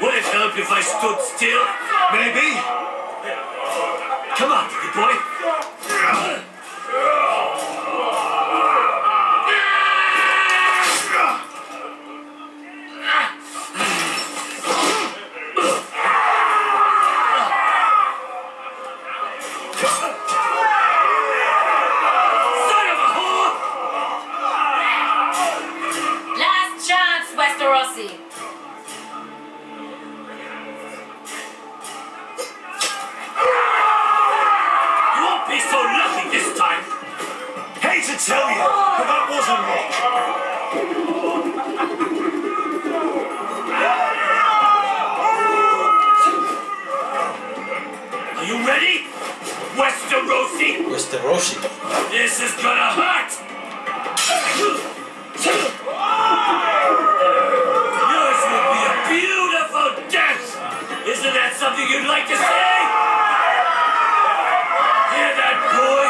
J: Would it help if I stood still?
D: Maybe.
J: Come on, pretty boy. Son of a whore!
B: Last chance, Westerosi.
J: You won't be so lucky this time.
D: Hate to tell you, but that wasn't luck.
J: Are you ready? Westerosi?
A: Westerosi.
J: This is gonna hurt! you'd like to say? Hear that, boy?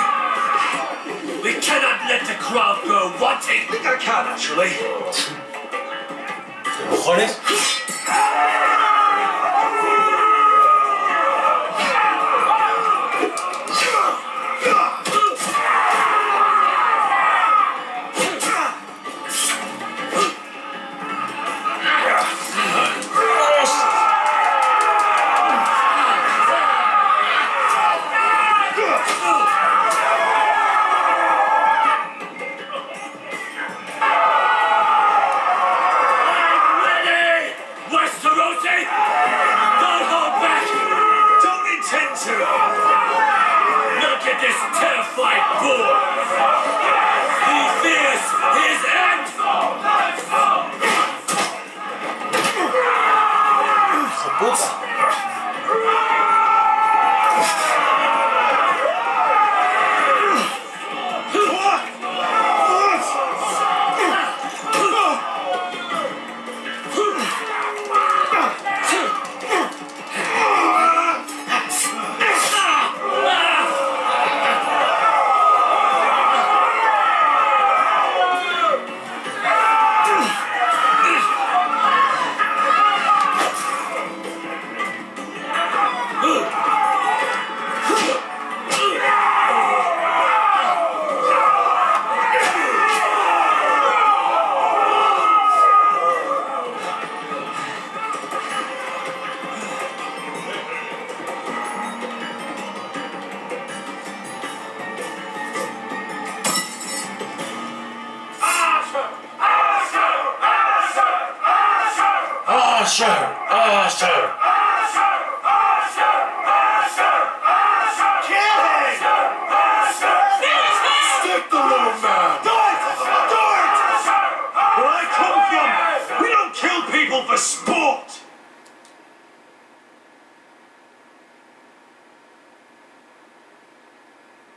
J: We cannot let the crowd go wanting.
D: I think I can, actually.
A: ¿Cojones?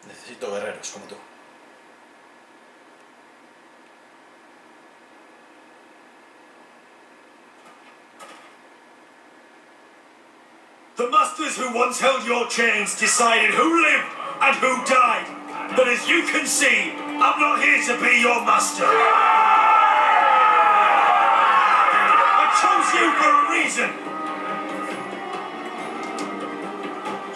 A: Necesito guerreros como tú.
D: The masters who once held your chains decided who lived and who died. But as you can see, I'm not here to be your master. I chose you for a reason.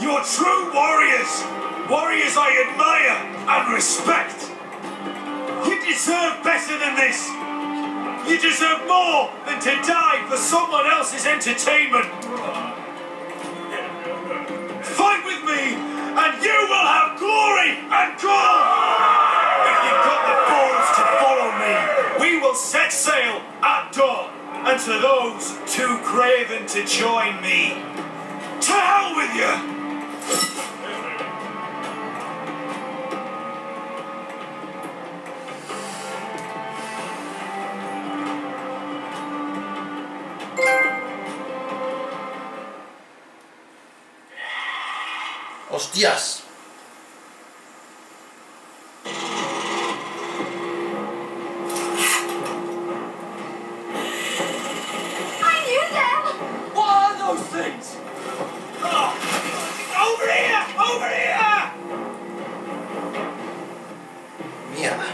D: You're true warriors. Warriors I admire and respect. You deserve better than this. You deserve more than to die for someone else's entertainment. Fight with me, and you will have glory and gold! If you've got the balls to follow me, we will set sail at dawn. And to those too craven to join me, to hell with you!
A: ¡Hostias!
F: I knew them!
J: What are those things? Oh. Over here! Over here!
A: Mierda.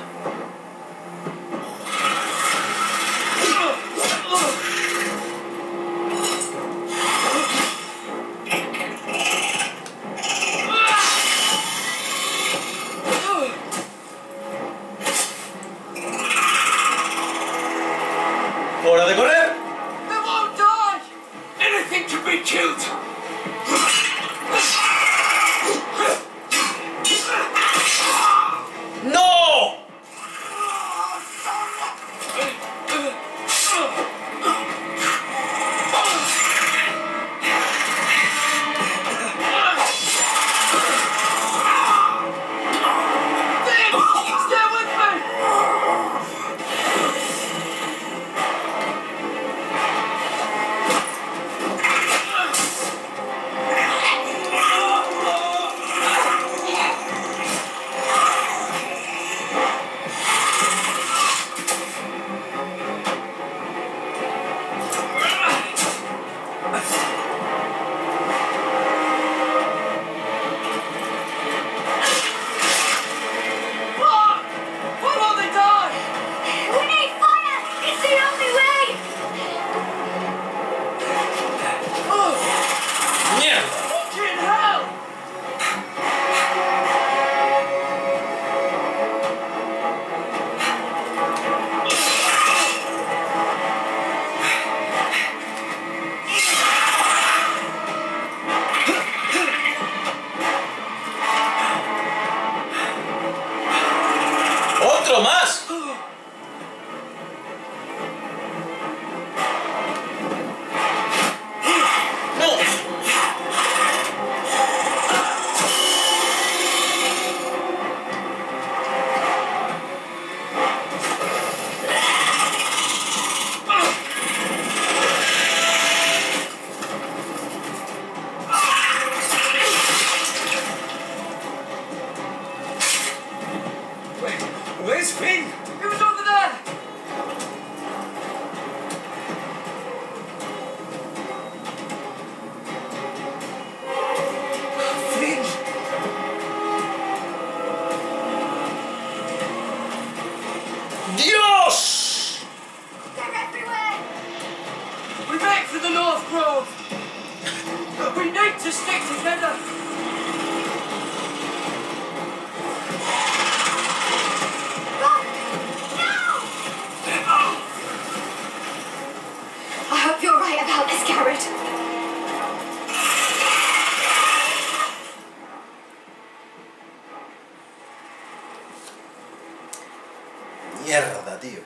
A: ¡Hora de correr!
J: They won't die! Anything to be killed!
A: ¡No!
J: Stay with me! need to stick together.
F: I hope you're right about this, Garrett.
A: Mierda, tío.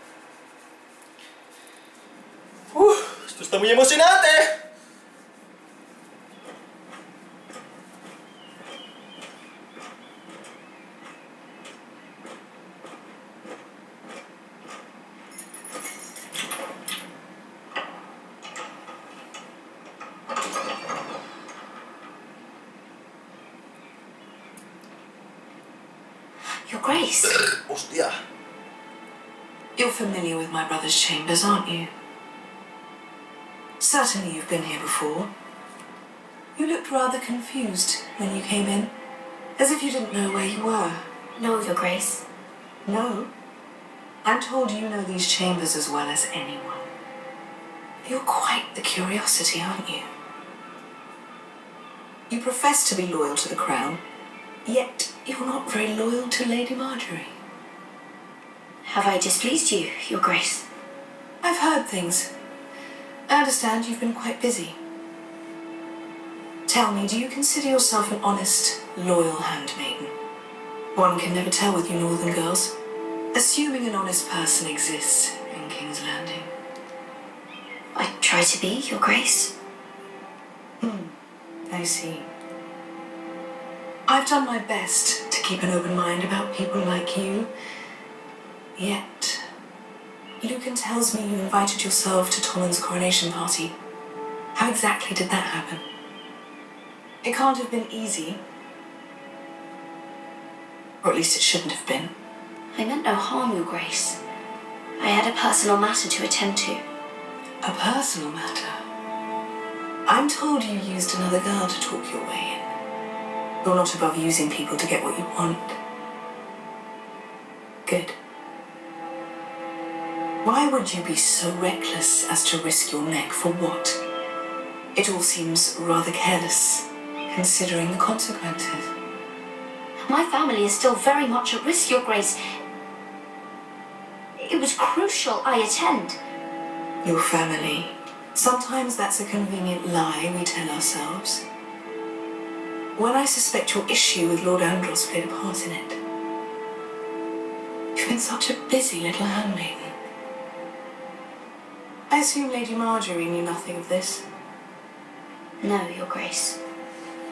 A: Esto está muy emocionante.
B: Your Grace.
A: Hostia.
G: You're familiar with my brother's chambers, aren't you? Certainly you've been here before. You looked rather confused when you came in, as if you didn't know where you were.
B: No, Your Grace.
G: No? I'm told you know these chambers as well as anyone. You're quite the curiosity, aren't you? You profess to be loyal to the crown, yet you're not very loyal to Lady Marjorie.
B: Have I displeased you, Your Grace?
G: I've heard things. I understand you've been quite busy. Tell me, do you consider yourself an honest, loyal handmaiden? One can never tell with you northern girls. Assuming an honest person exists in King's Landing.
B: I try to be, Your Grace.
G: I see. I've done my best to keep an open mind about people like you. Yet, Lucan tells me you invited yourself to Tolan's coronation party. How exactly did that happen? It can't have been easy. Or at least it shouldn't have been.
B: I meant no harm, Your Grace. I had a personal matter to attend to.
G: A personal matter? I'm told you used another girl to talk your way in. You're not above using people to get what you want. Good. Why would you be so reckless as to risk your neck for what? It all seems rather careless, considering the consequences.
B: My family is still very much at risk, Your Grace. It was crucial I attend.
G: Your family. Sometimes that's a convenient lie we tell ourselves. When I suspect your issue with Lord Andros played a part in it. You've been such a busy little handmaiden. I assume Lady Marjorie knew nothing of this.
B: No, Your Grace.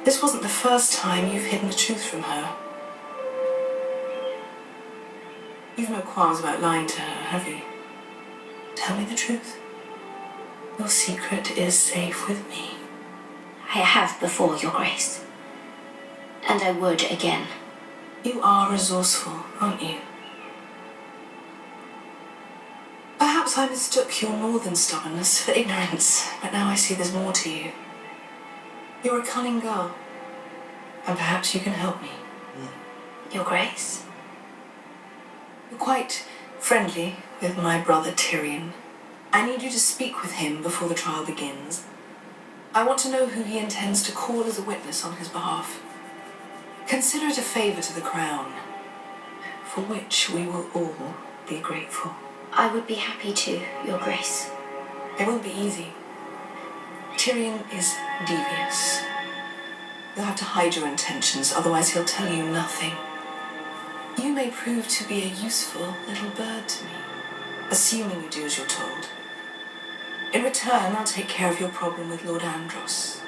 G: This wasn't the first time you've hidden the truth from her. You've no qualms about lying to her, have you? Tell me the truth. Your secret is safe with me.
B: I have before, Your Grace. And I would again.
G: You are resourceful, aren't you? Perhaps I mistook your northern stubbornness for ignorance, but now I see there's more to you. You're a cunning girl, and perhaps you can help me.
B: Your Grace?
G: You're quite friendly with my brother Tyrion. I need you to speak with him before the trial begins. I want to know who he intends to call as a witness on his behalf. Consider it a favor to the crown, for which we will all be grateful.
B: I would be happy to, Your Grace.
G: It won't be easy. Tyrion is devious. You'll have to hide your intentions, otherwise he'll tell you nothing. You may prove to be a useful little bird to me, assuming you do as you're told. In return, I'll take care of your problem with Lord Andros.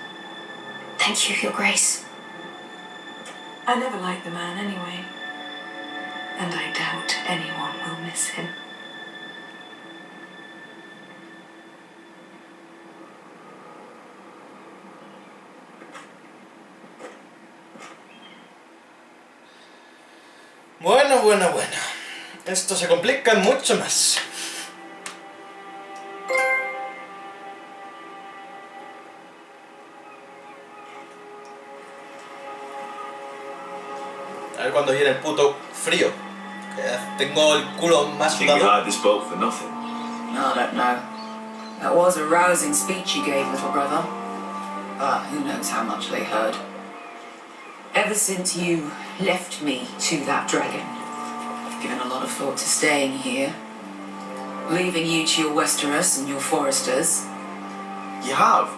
B: Thank you, Your Grace.
G: I never liked the man anyway, and I doubt anyone will miss him.
A: Bueno. Esto se complica mucho más. A ver cuando viene el puto frío. Que tengo el culo más
C: Think we
A: sudado.
C: hired this boat for nothing.
G: I don't know. That was a rousing speech you gave, little brother. Who knows how much they heard. Ever since you left me to that dragon, I've given a lot of thought to staying here. Leaving you to your Westeros and your foresters.
C: You have?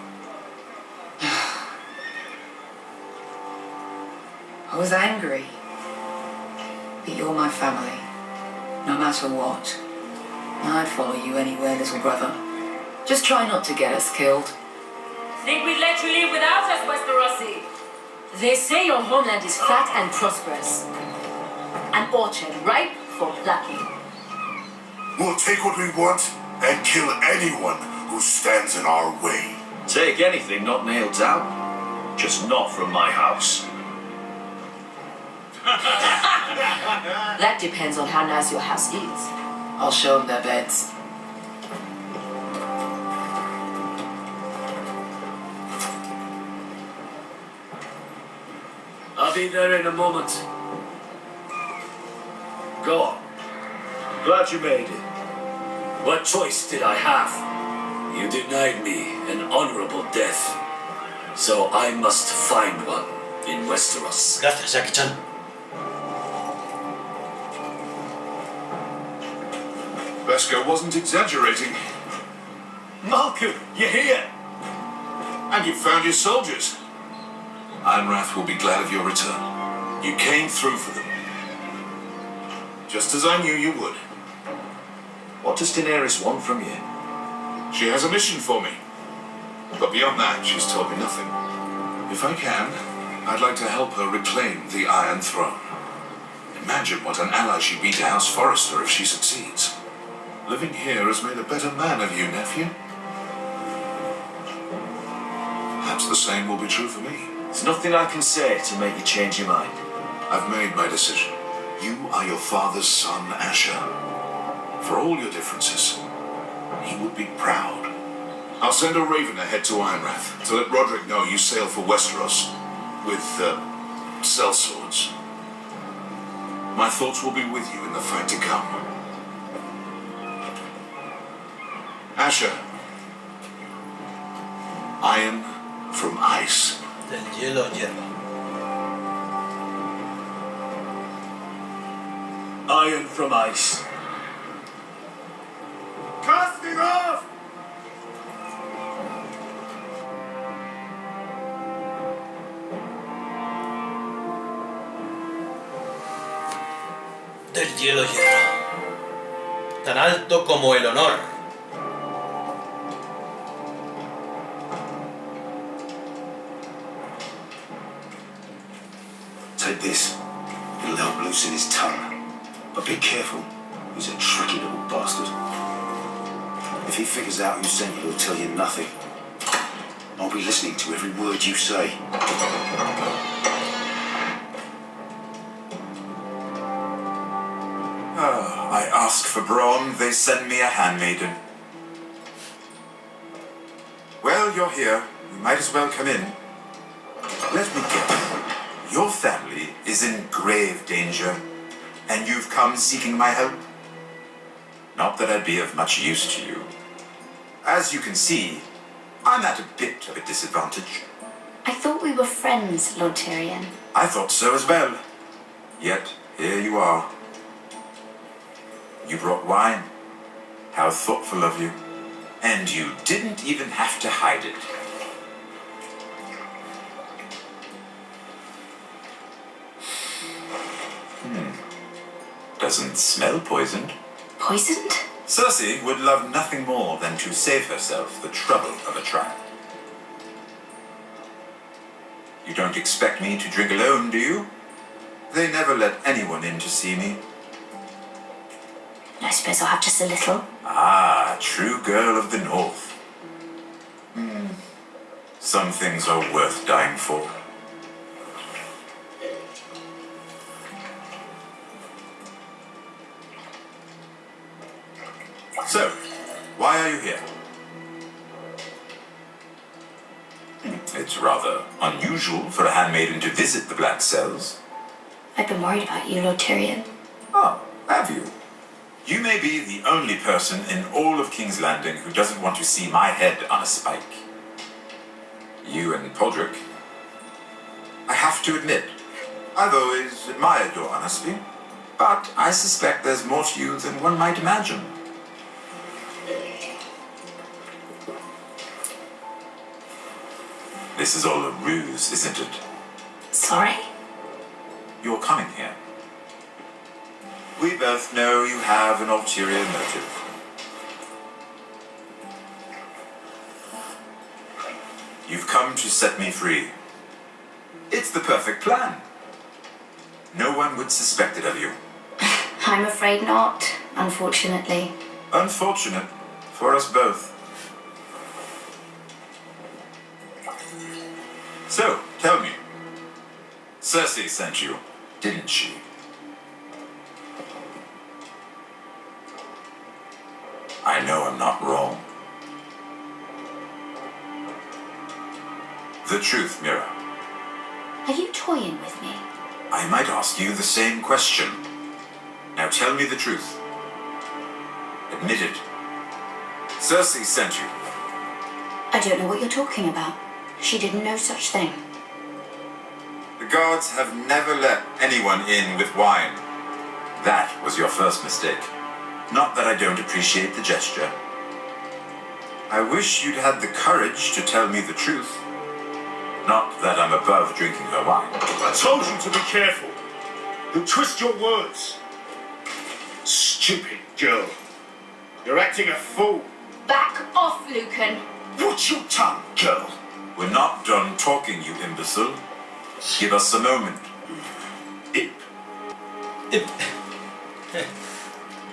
G: I was angry. But you're my family. No matter what. I'd follow you anywhere, little brother. Just try not to get us killed.
K: Think we'd let you leave without us, Westerosi? They say your homeland is fat and prosperous. An orchard ripe for plucking.
C: We'll take what we want and kill anyone who stands in our way.
D: Take anything not nailed down. Just not from my house.
K: That depends on how nice your house is.
G: I'll show them their beds.
J: I'll be there in a moment. Go on.
D: Glad you made it.
J: What choice did I have? You denied me an honorable death. So I must find one in Westeros.
A: Gracias, Jackie-chan.
C: Beskar wasn't exaggerating.
D: Malcolm, you're here.
C: And you found your soldiers. Ironrath will be glad of your return. You came through for them. Just as I knew you would.
D: What does Daenerys want from you?
C: She has a mission for me. But beyond that, she's told me nothing. If I can, I'd like to help her reclaim the Iron Throne. Imagine what an ally she'd be to House Forrester if she succeeds. Living here has made a better man of you, nephew. Perhaps the same will be true for me.
D: There's nothing I can say to make you change your mind.
C: I've made my decision. You are your father's son, Asher. For all your differences, he would be proud. I'll send a raven ahead to Ironrath to let Roderick know you sail for Westeros with, sellswords. My thoughts will be with you in the fight to come. Asher. Iron from ice.
A: Del hielo, hierro.
J: Iron from ice.
C: Casting off!
A: Del hielo, hierro. Tan alto como el honor.
C: Take this. It'll help loosen his tongue. But be careful. He's a tricky little bastard. If he figures out who sent you, he'll tell you nothing. I'll be listening to every word you say.
L: I ask for brawn, they send me a handmaiden. Well, you're here. You might as well come in. Let me guess. Your family is in grave danger, and you've come seeking my help? Not that I'd be of much use to you. As you can see, I'm at a bit of a disadvantage.
B: I thought we were friends, Lord Tyrion.
L: I thought so as well. Yet, here you are. You brought wine. How thoughtful of you. And you didn't even have to hide it. Doesn't smell poisoned.
B: Poisoned?
L: Cersei would love nothing more than to save herself the trouble of a trial. You don't expect me to drink alone, do you? They never let anyone in to see me.
B: I suppose I'll have just a little.
L: Ah, true girl of the North. Some things are worth dying for. So, why are you here? It's rather unusual for a handmaiden to visit the Black Cells.
B: I've been worried about you, Lord Tyrion.
L: Oh, have you? You may be the only person in all of King's Landing who doesn't want to see my head on a spike. you and Podrick. I have to admit, I've always admired your honesty, but I suspect there's more to you than one might imagine. This is all a ruse, isn't it?
B: Sorry?
L: You're coming here. We both know you have an ulterior motive. You've come to set me free. It's the perfect plan. No one would suspect it of you.
B: I'm afraid not, unfortunately.
L: Unfortunate for us both. So, tell me. Cersei sent you, didn't she? I know I'm not wrong. The truth, Mira.
B: Are you toying with me?
L: I might ask you the same question. Now tell me the truth. Admit it. Cersei sent you.
B: I don't know what you're talking about. She did no such thing.
L: The guards have never let anyone in with wine. That was your first mistake. Not that I don't appreciate the gesture. I wish you'd had the courage to tell me the truth. Not that I'm above drinking her wine.
D: I told you to be careful. You'll twist your words. Stupid girl. You're acting a fool.
B: Back off, Lucan.
D: Watch your tongue, girl.
L: We're not done talking, you imbecile. Give us a moment.
A: Ip.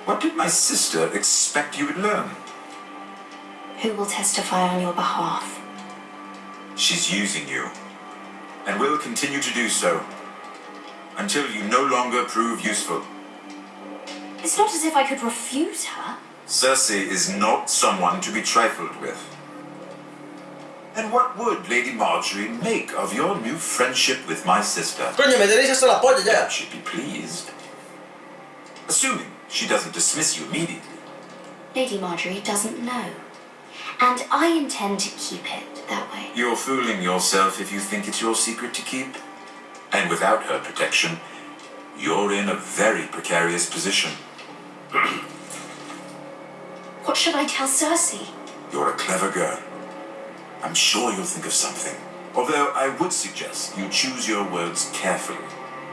L: What did my sister expect you would learn?
B: Who will testify on your behalf?
L: She's using you, and will continue to do so, until you no longer prove useful.
B: It's not as if I could refuse her.
L: Cersei is not someone to be trifled with. And what would Lady Marjorie make of your new friendship with my sister?
A: Coño, me tenéis hasta la polla ya.
L: She'd be pleased. Assuming she doesn't dismiss you immediately.
B: Lady Marjorie doesn't know. And I intend to keep it that way.
L: You're fooling yourself if you think it's your secret to keep. And without her protection, you're in a very precarious position.
B: What should I tell Cersei?
L: You're a clever girl. I'm sure you'll think of something. Although I would suggest you choose your words carefully.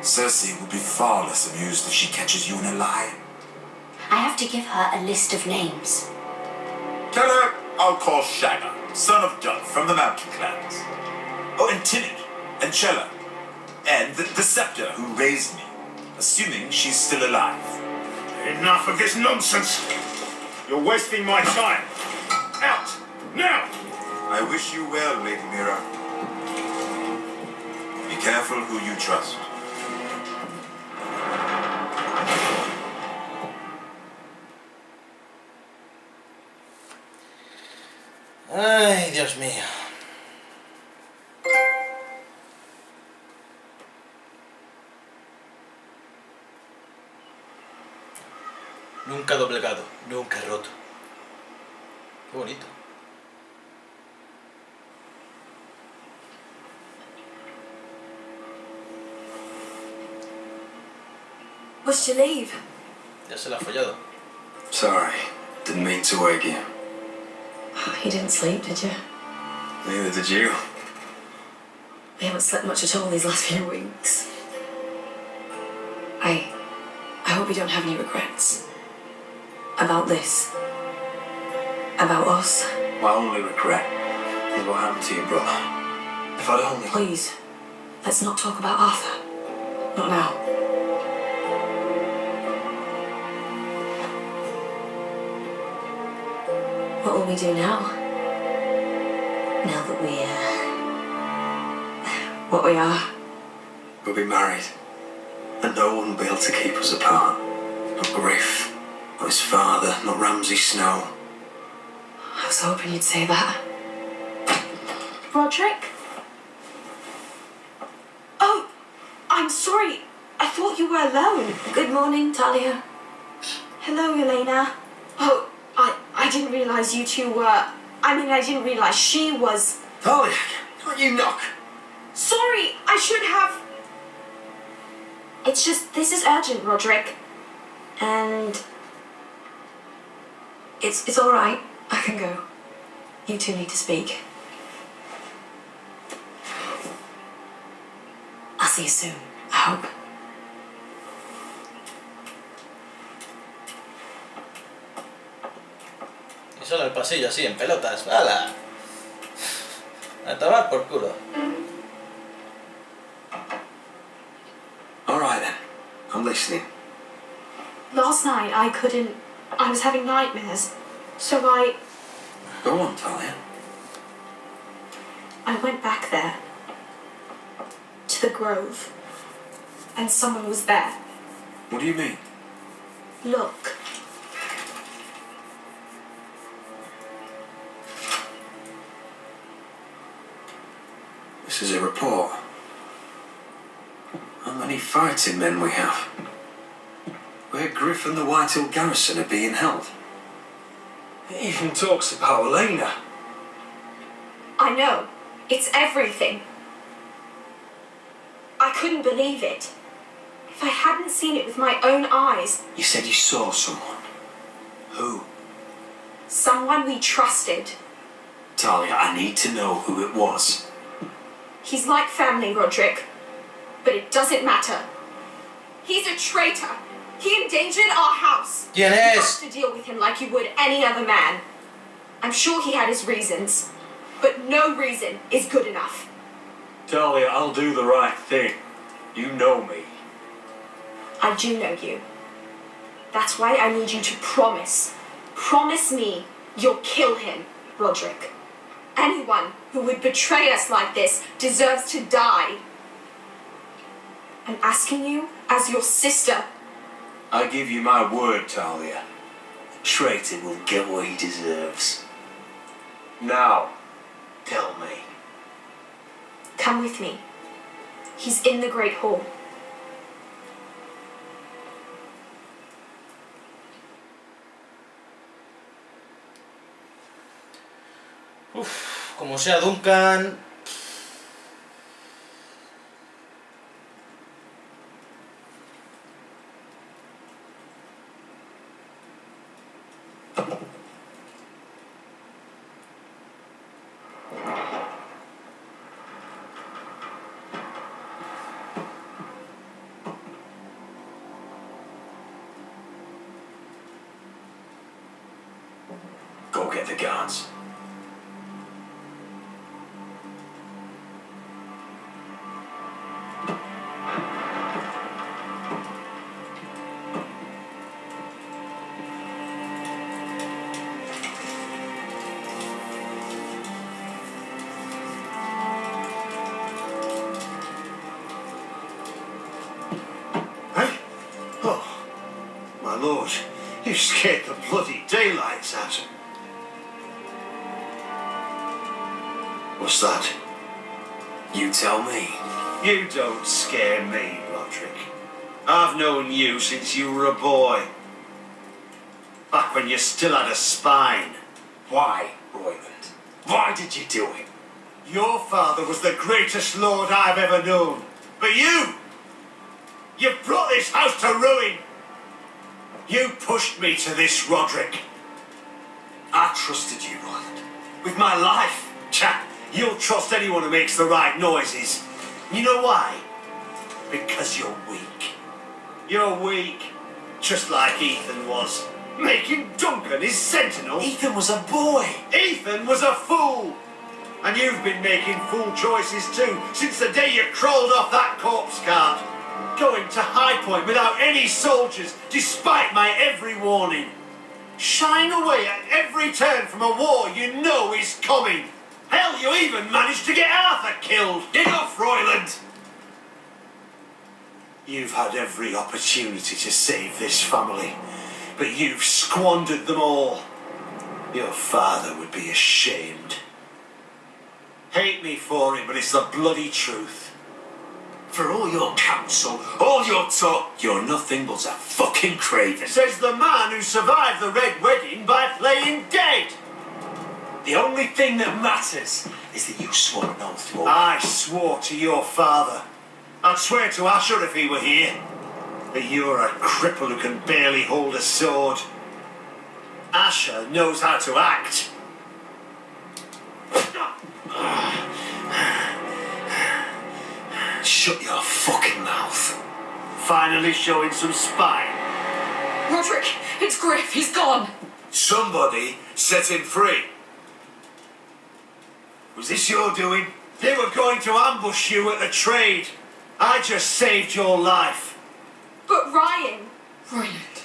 L: Cersei will be far less amused if she catches you in a lie.
B: I have to give her a list of names.
L: Tell her I'll call Shagger, son of Dove from the Mountain Clans. Oh, and Timid, and Chella, and the Scepter who raised me, assuming she's still alive.
D: Enough of this nonsense. You're wasting my time. Out, now!
L: I wish you well, Lady Mira. Be careful who you trust.
A: Ay, Dios mío. Nunca doblegado, nunca roto. Qué bonito.
H: What's your leave?
A: Ya se la ha follado.
M: Sorry, didn't mean to wake you.
H: You didn't sleep, did you?
M: Neither did you.
H: We haven't slept much at all these last few weeks. I hope you don't have any regrets. About this. About us.
M: My only regret is what happened to your brother. If I'd only...
H: Please, let's not talk about Arthur. Not now. What will we do now? Now that what we are?
M: We'll be married. And no one will be able to keep us apart. Not Griff, not his father, not Ramsay Snow.
H: I was hoping you'd say that.
B: Roderick?
H: Oh, I'm sorry. I thought you were alone. Good morning, Talia. Hello, Elena. Oh, I didn't realise you two were... I didn't realise she was...
M: Talia,
J: You knock.
N: Sorry, I should have. It's just, this is urgent, Roderick. And it's all right. I can go. You two need to speak. I'll see you soon, I hope.
A: Y solo el pasillo así, en pelotas. ¡Hala! A tomar por culo.
M: All right then. I'm listening.
N: Last night I was having nightmares. So
M: Go on, Talia.
N: I went back there. To the grove. And someone was there.
M: What do you mean?
N: Look.
M: This is a report. How many fighting men we have? Where Griff and the Whitehill garrison are being held.
J: It even talks about Elena.
N: I know. It's everything. I couldn't believe it. If I hadn't seen it with my own eyes.
M: You said you saw someone. Who?
N: Someone we trusted.
M: Talia, I need to know who it was.
N: He's like family, Roderick. But it doesn't matter. He's a traitor. He endangered our house.
A: ¿Quién
N: You
A: es?
N: have to deal with him like you would any other man. I'm sure he had his reasons. But no reason is good enough.
D: Talia, I'll do the right thing. You know me.
N: I do know you. That's why I need you to promise. Promise me you'll kill him, Roderick. Anyone who would betray us like this deserves to die. I'm asking you as your sister.
D: I give you my word, Talia. The traitor will get what he deserves. Now, tell me.
N: Come with me. He's in the Great Hall.
A: Uf, como sea Duncan...
M: Go get the guards.
C: My lord, you scared the bloody daylights out of me. What's that?
M: You tell me.
C: You don't scare me, Roderick. I've known you since you were a boy. Back when you still had a spine.
M: Why, Royland? Why did you do it?
C: Your father was the greatest lord I've ever known. But you've brought this house to ruin. You pushed me to this, Roderick.
M: I trusted you, Royland.
C: With my life. Chap, you'll trust anyone who makes the right noises. You know why? Because you're weak. You're weak. Just like Ethan was. Making Duncan his sentinel.
M: Ethan was a boy.
C: Ethan was a fool. And you've been making fool choices too, since the day you crawled off that corpse cart. Going to High Point without any soldiers, despite my every warning. Shying away at every turn from a war you know is coming. Hell, you even managed to get Arthur killed. Enough, Royland! You've had every opportunity to save this family, but you've squandered them all. Your father would be ashamed. Hate me for it, but it's the bloody truth.
M: For all your counsel, all your talk, you're nothing but a fucking craven.
C: Says the man who survived the Red Wedding by playing dead.
M: The only thing that matters
C: is that you swore an oath to
D: I swore to your father. I'd swear to Asher if he were here. That you're a cripple who can barely hold a sword. Asher knows how to act.
C: Shut your fucking mouth.
D: Finally showing some spine.
H: Roderick, it's Griff. He's gone.
C: Somebody set him free.
D: Was this your doing? They were going to ambush you at the trade. I just saved your life.
N: But Ryan,
H: Roland,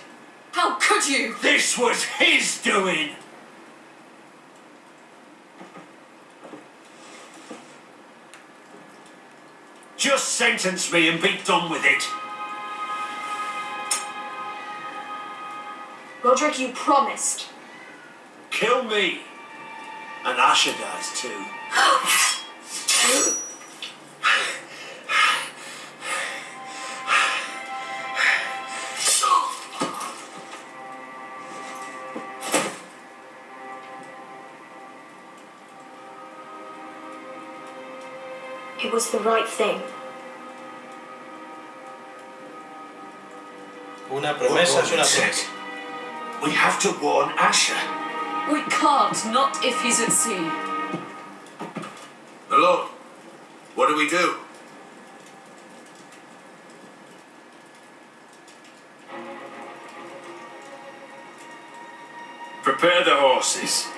H: how could you?
D: This was his doing. Just sentence me and be done with it.
N: Roderick, you promised.
D: Kill me. And Asher dies too.
N: It was the right thing.
A: Una promesa es una promesa.
C: We have to warn Asher.
K: We can't, not if he's at sea.
C: My lord, what do we do?
D: Prepare the horses.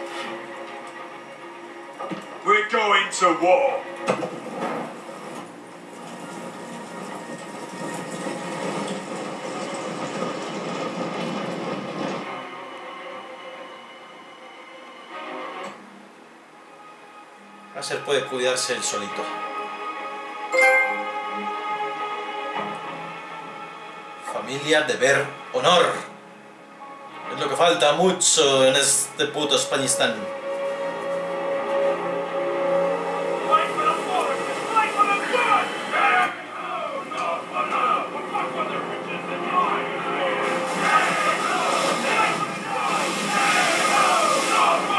D: We're going to war.
A: Asher puede cuidarse él solito. Familia, deber, honor. Es lo que falta mucho en este puto Españistán.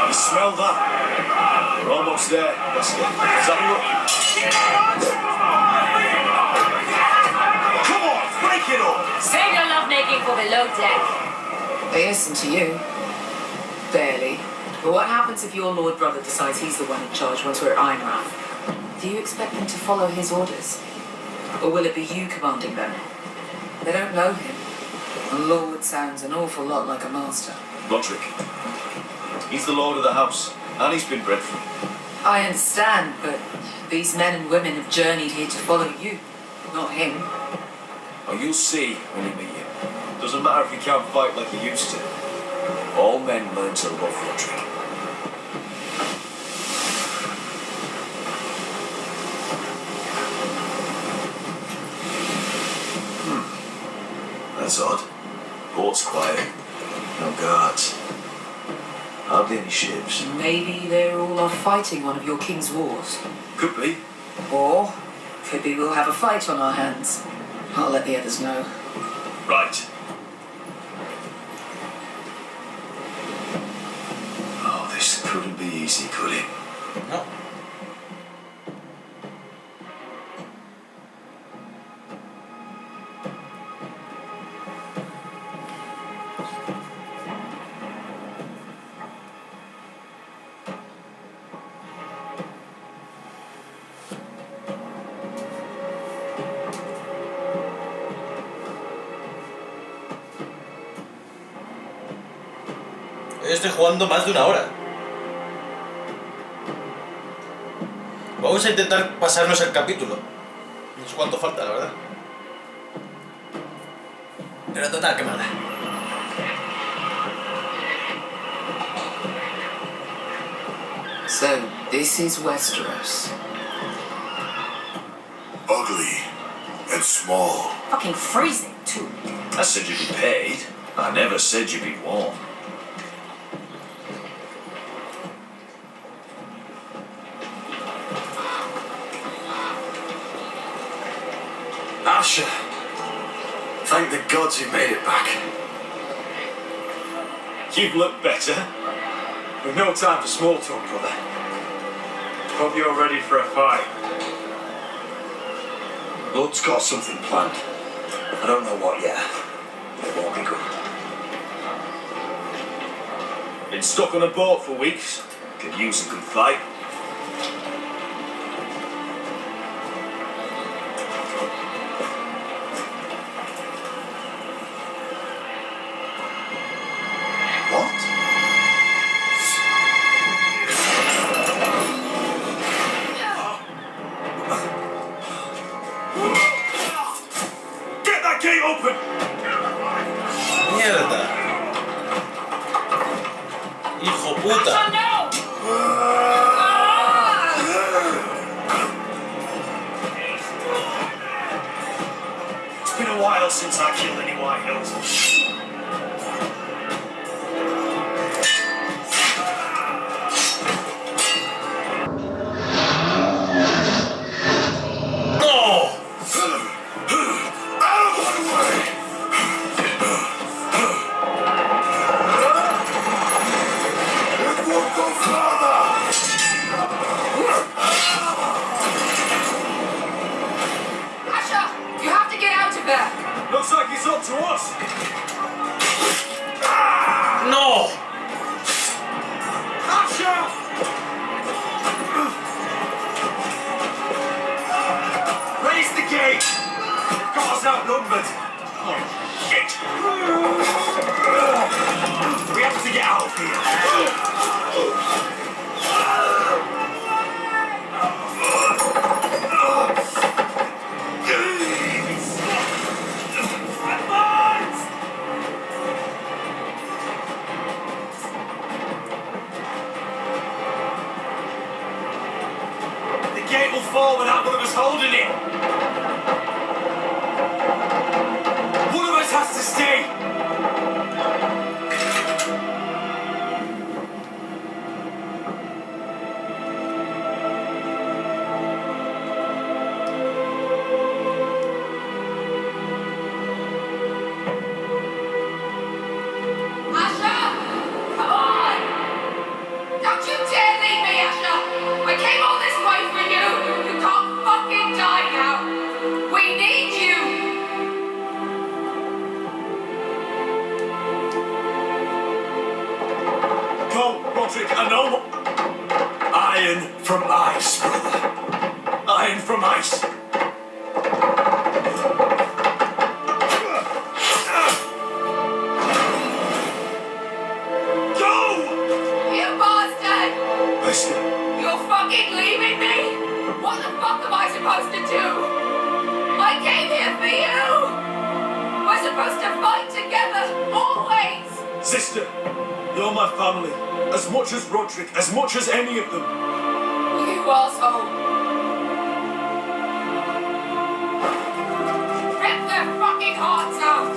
D: You smell that? We're almost there. Let's get. Is that look? Come on, break it up!
K: Save your lovemaking for below deck.
G: They listen to you. Barely. But what happens if your lord brother decides he's the one in charge once we're at Einrath? Do you expect them to follow his orders? Or will it be you commanding them? They don't know him. A lord sounds an awful lot like a master.
D: Roderick. He's the lord of the house, and he's been bred from.
G: I understand, but these men and women have journeyed here to follow you, not him.
D: Oh, you'll see when you meet him. Doesn't matter if you can't fight like you used to. All men learn to love Roderick. That's odd. Port's quiet. No guards. Hardly any ships.
G: Maybe they're all off fighting one of your king's wars.
D: Could be.
G: Or could be we'll have a fight on our hands. I'll let the others know.
D: Right. Oh, this couldn't be easy, could it?
A: No. Estoy jugando más de una hora. Vamos a intentar pasarnos el capítulo. No sé cuánto falta, la verdad. Pero total, que mala.
G: So, this is Westeros.
C: Ugly and small.
K: Fucking freezing, too.
D: I said you'd be paid. I never said you'd be warm. Asher, thank the gods you made it back. You've looked better. We've no time for small talk, brother. Hope you're ready for a fight.
M: Lord's got something planned. I don't know what yet. It won't be good.
D: Been stuck on a boat for weeks. Could use a good fight.
M: What?
D: Get that gate open!
A: ¡Mierda! ¡Hijo puta!
D: It's been a while since I killed any White Hills. Looks like it's up to us.
A: ¡No!
D: Asha! Raise the gate. They've got us outnumbered. Oh, shit. We have to get out of here. The gate will fall without one of us holding it. One of us has to stay.
F: Asha! Come on! Don't you dare leave me, Asha! I came all this way for you! You can't fucking die now! We need you!
D: Go, Roderick, I know what... Iron from ice, brother. Iron from ice. Go!
F: You bastard!
D: Listen,
F: You're fucking leaving me? What the fuck am I supposed to do? I came here for you! We're supposed to fight together, always!
D: sister, you're my family. As much as Roderick, as much as any of them.
F: You asshole! Rip their fucking hearts out!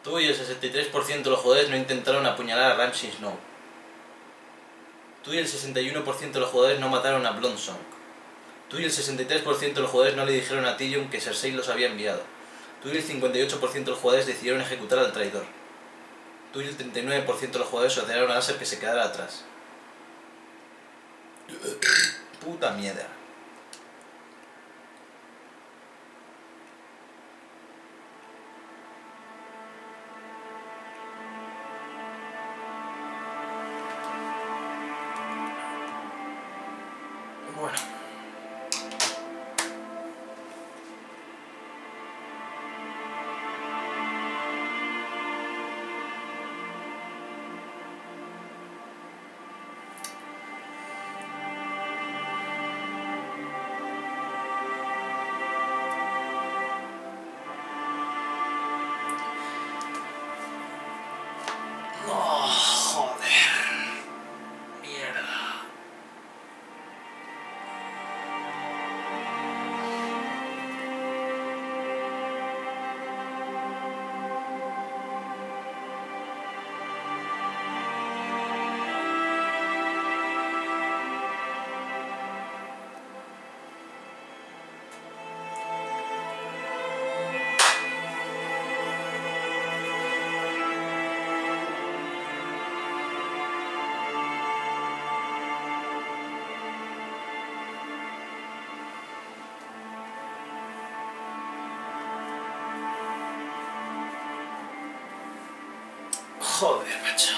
A: Tú y el 63% de los jugadores no intentaron apuñalar a Ramsay Snow. Tú y el 61% de los jugadores no mataron a Blondsong. Tú y el 63% de los jugadores no le dijeron a Tyrion que Cersei los había enviado. Tú y el 58% de los jugadores decidieron ejecutar al traidor. Tú y el 39% de los jugadores ordenaron a Aser que se quedara atrás. Puta mierda. Bueno. Oh, joder. Mierda. Joder, macho.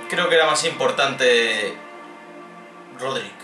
A: Creo que era más importante Roderick.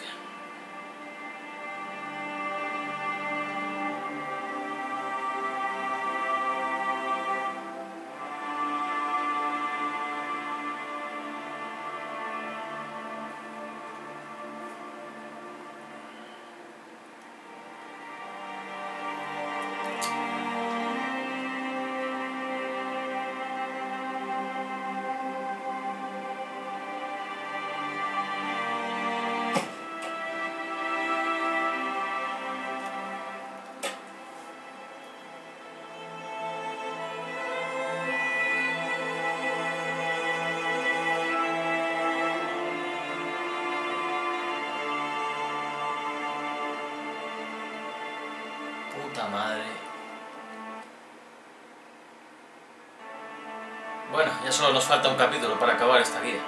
A: Puta madre. Bueno, ya solo nos falta un capítulo para acabar esta guía.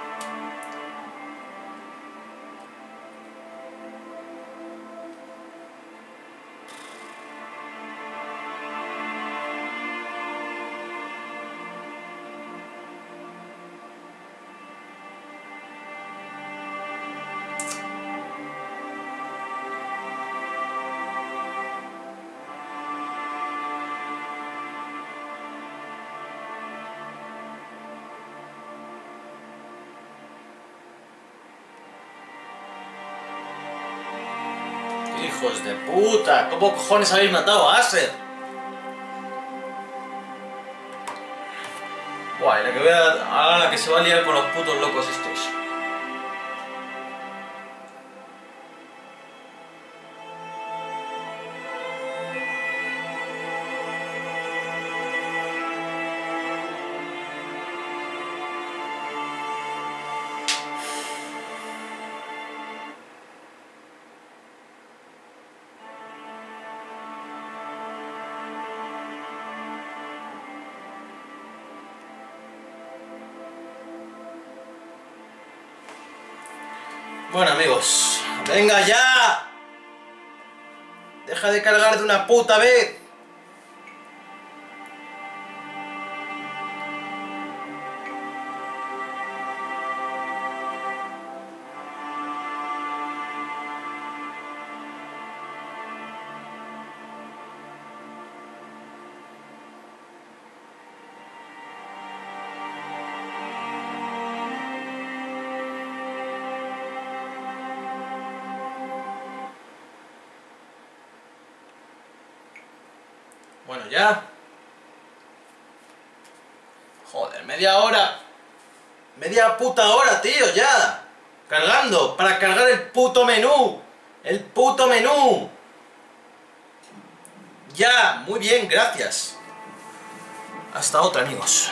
A: Hijos de puta, ¿cómo cojones habéis matado a Aser? Guay, la que voy a la que se va a liar con los putos locos estos. Bueno, amigos, ¡venga ya! ¡Deja de cargar de una puta vez! Bueno, ya. Joder, media hora. Media puta hora, tío, ya. Cargando, para cargar el puto menú. El puto menú. Ya, muy bien, gracias. Hasta otra, amigos.